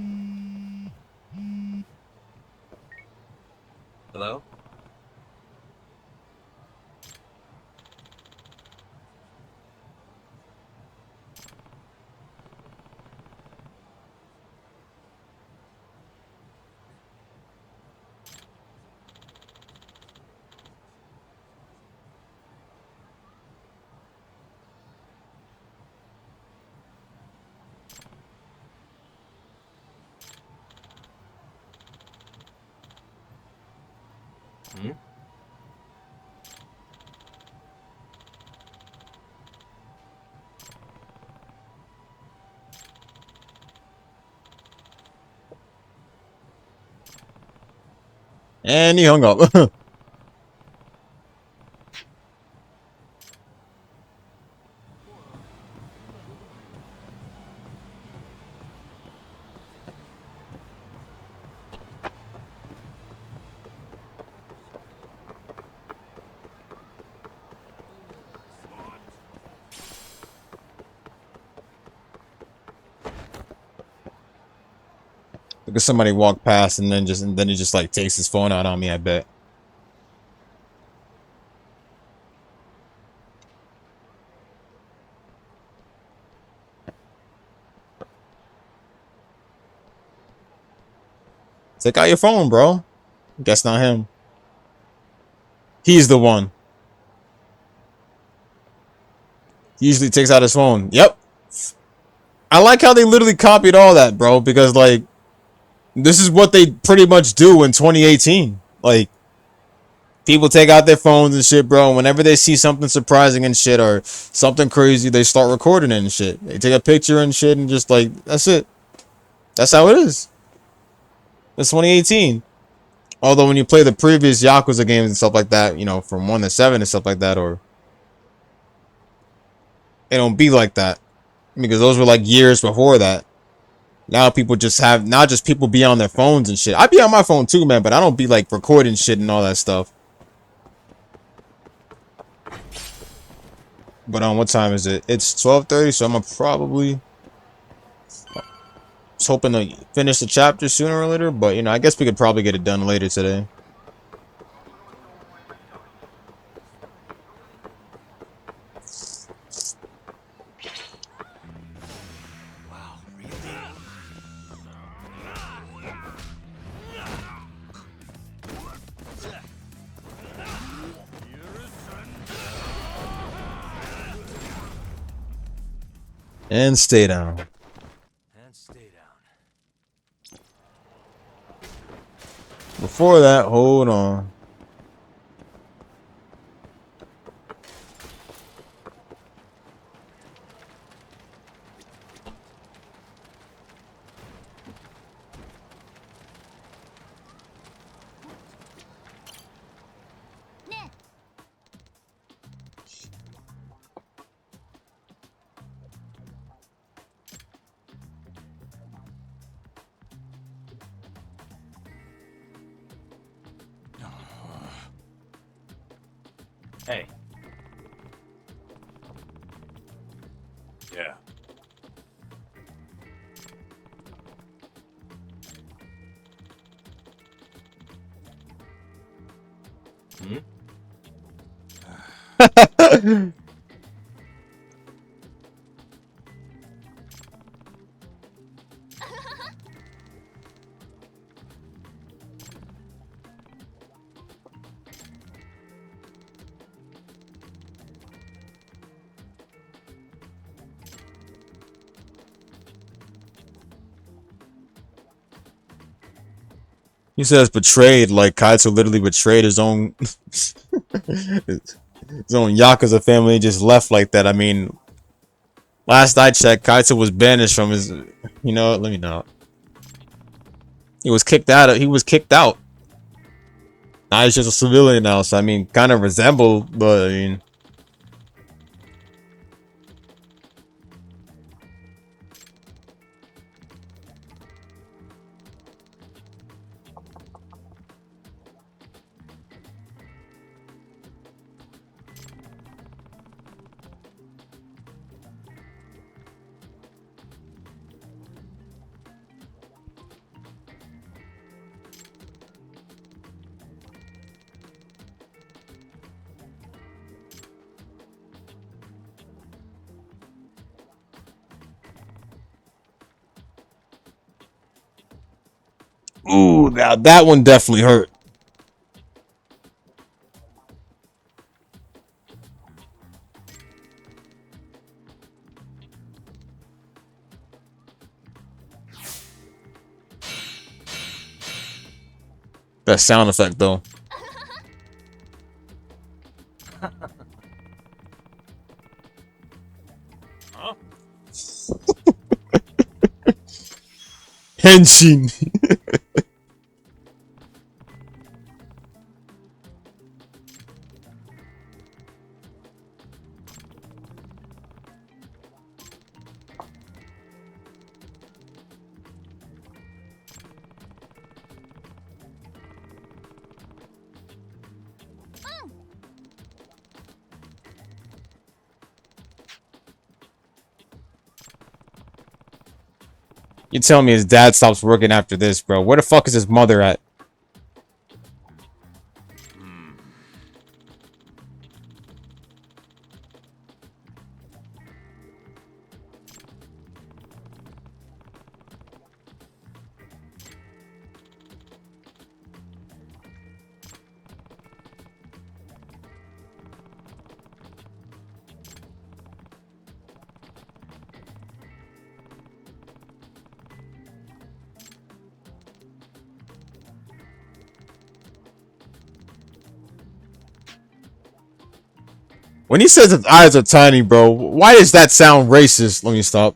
Hello? Hmm? And he hung up. Because somebody walked past and then he just like takes his phone out on me, I bet. Take out your phone, bro. Guess not him. He's the one. He usually takes out his phone. Yep. I like how they literally copied all that, bro, because like this is what they pretty much do in 2018. Like people take out their phones and shit, bro. And whenever they see something surprising and shit or something crazy, they start recording it and shit. They take a picture and shit and just like that's it. That's how it is. It's 2018. Although when you play the previous Yakuza games and stuff like that, you know, from 1 to 7 and stuff like that, or it don't be like that. Because those were like years before that. Now people just have, not just people be on their phones and shit. I be on my phone too, man, but I don't be like recording shit and all that stuff. But what time is it? It's 12:30, so I'm gonna probably was hoping to finish the chapter sooner or later, but you know, I guess we could probably get it done later today. And stay down. And stay down. Before that, hold on. Hey. Yeah. Hmm? He says betrayed, like Kaito literally betrayed his own his own Yakuza family and just left like that. I mean, last I checked, Kaito was banished from his, you know, let me know. He was kicked out. He was kicked out. Now he's just a civilian now, so I mean, kind of resembled, but I mean, ooh, now that one definitely hurt. That sound effect though. Henshin. You tell me his dad stops working after this, bro. Where the fuck is his mother at? When he says his eyes are tiny, bro, why does that sound racist? Let me stop.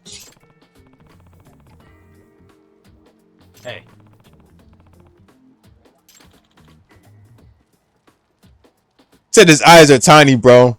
Hey. Said his eyes are tiny, bro.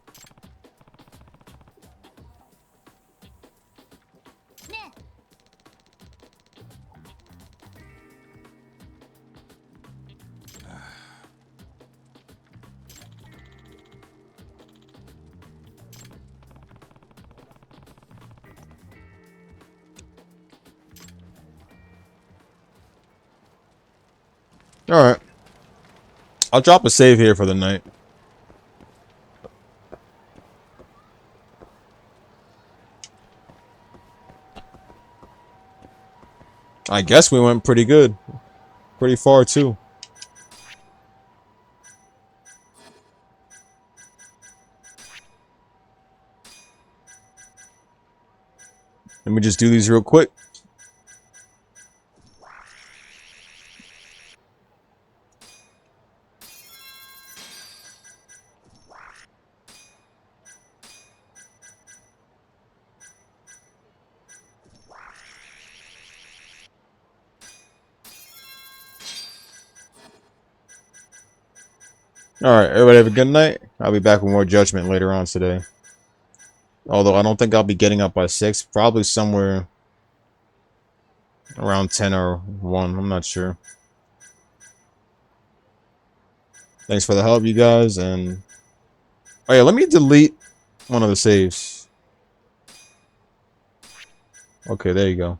Alright. I'll drop a save here for the night. I guess we went pretty good. Pretty far, too. Let me just do these real quick. Alright, everybody have a good night. I'll be back with more Judgment later on today. Although I don't think I'll be getting up by 6. Probably somewhere around 10 or 1. I'm not sure. Thanks for the help, you guys. And oh yeah, let me delete one of the saves. Okay, there you go.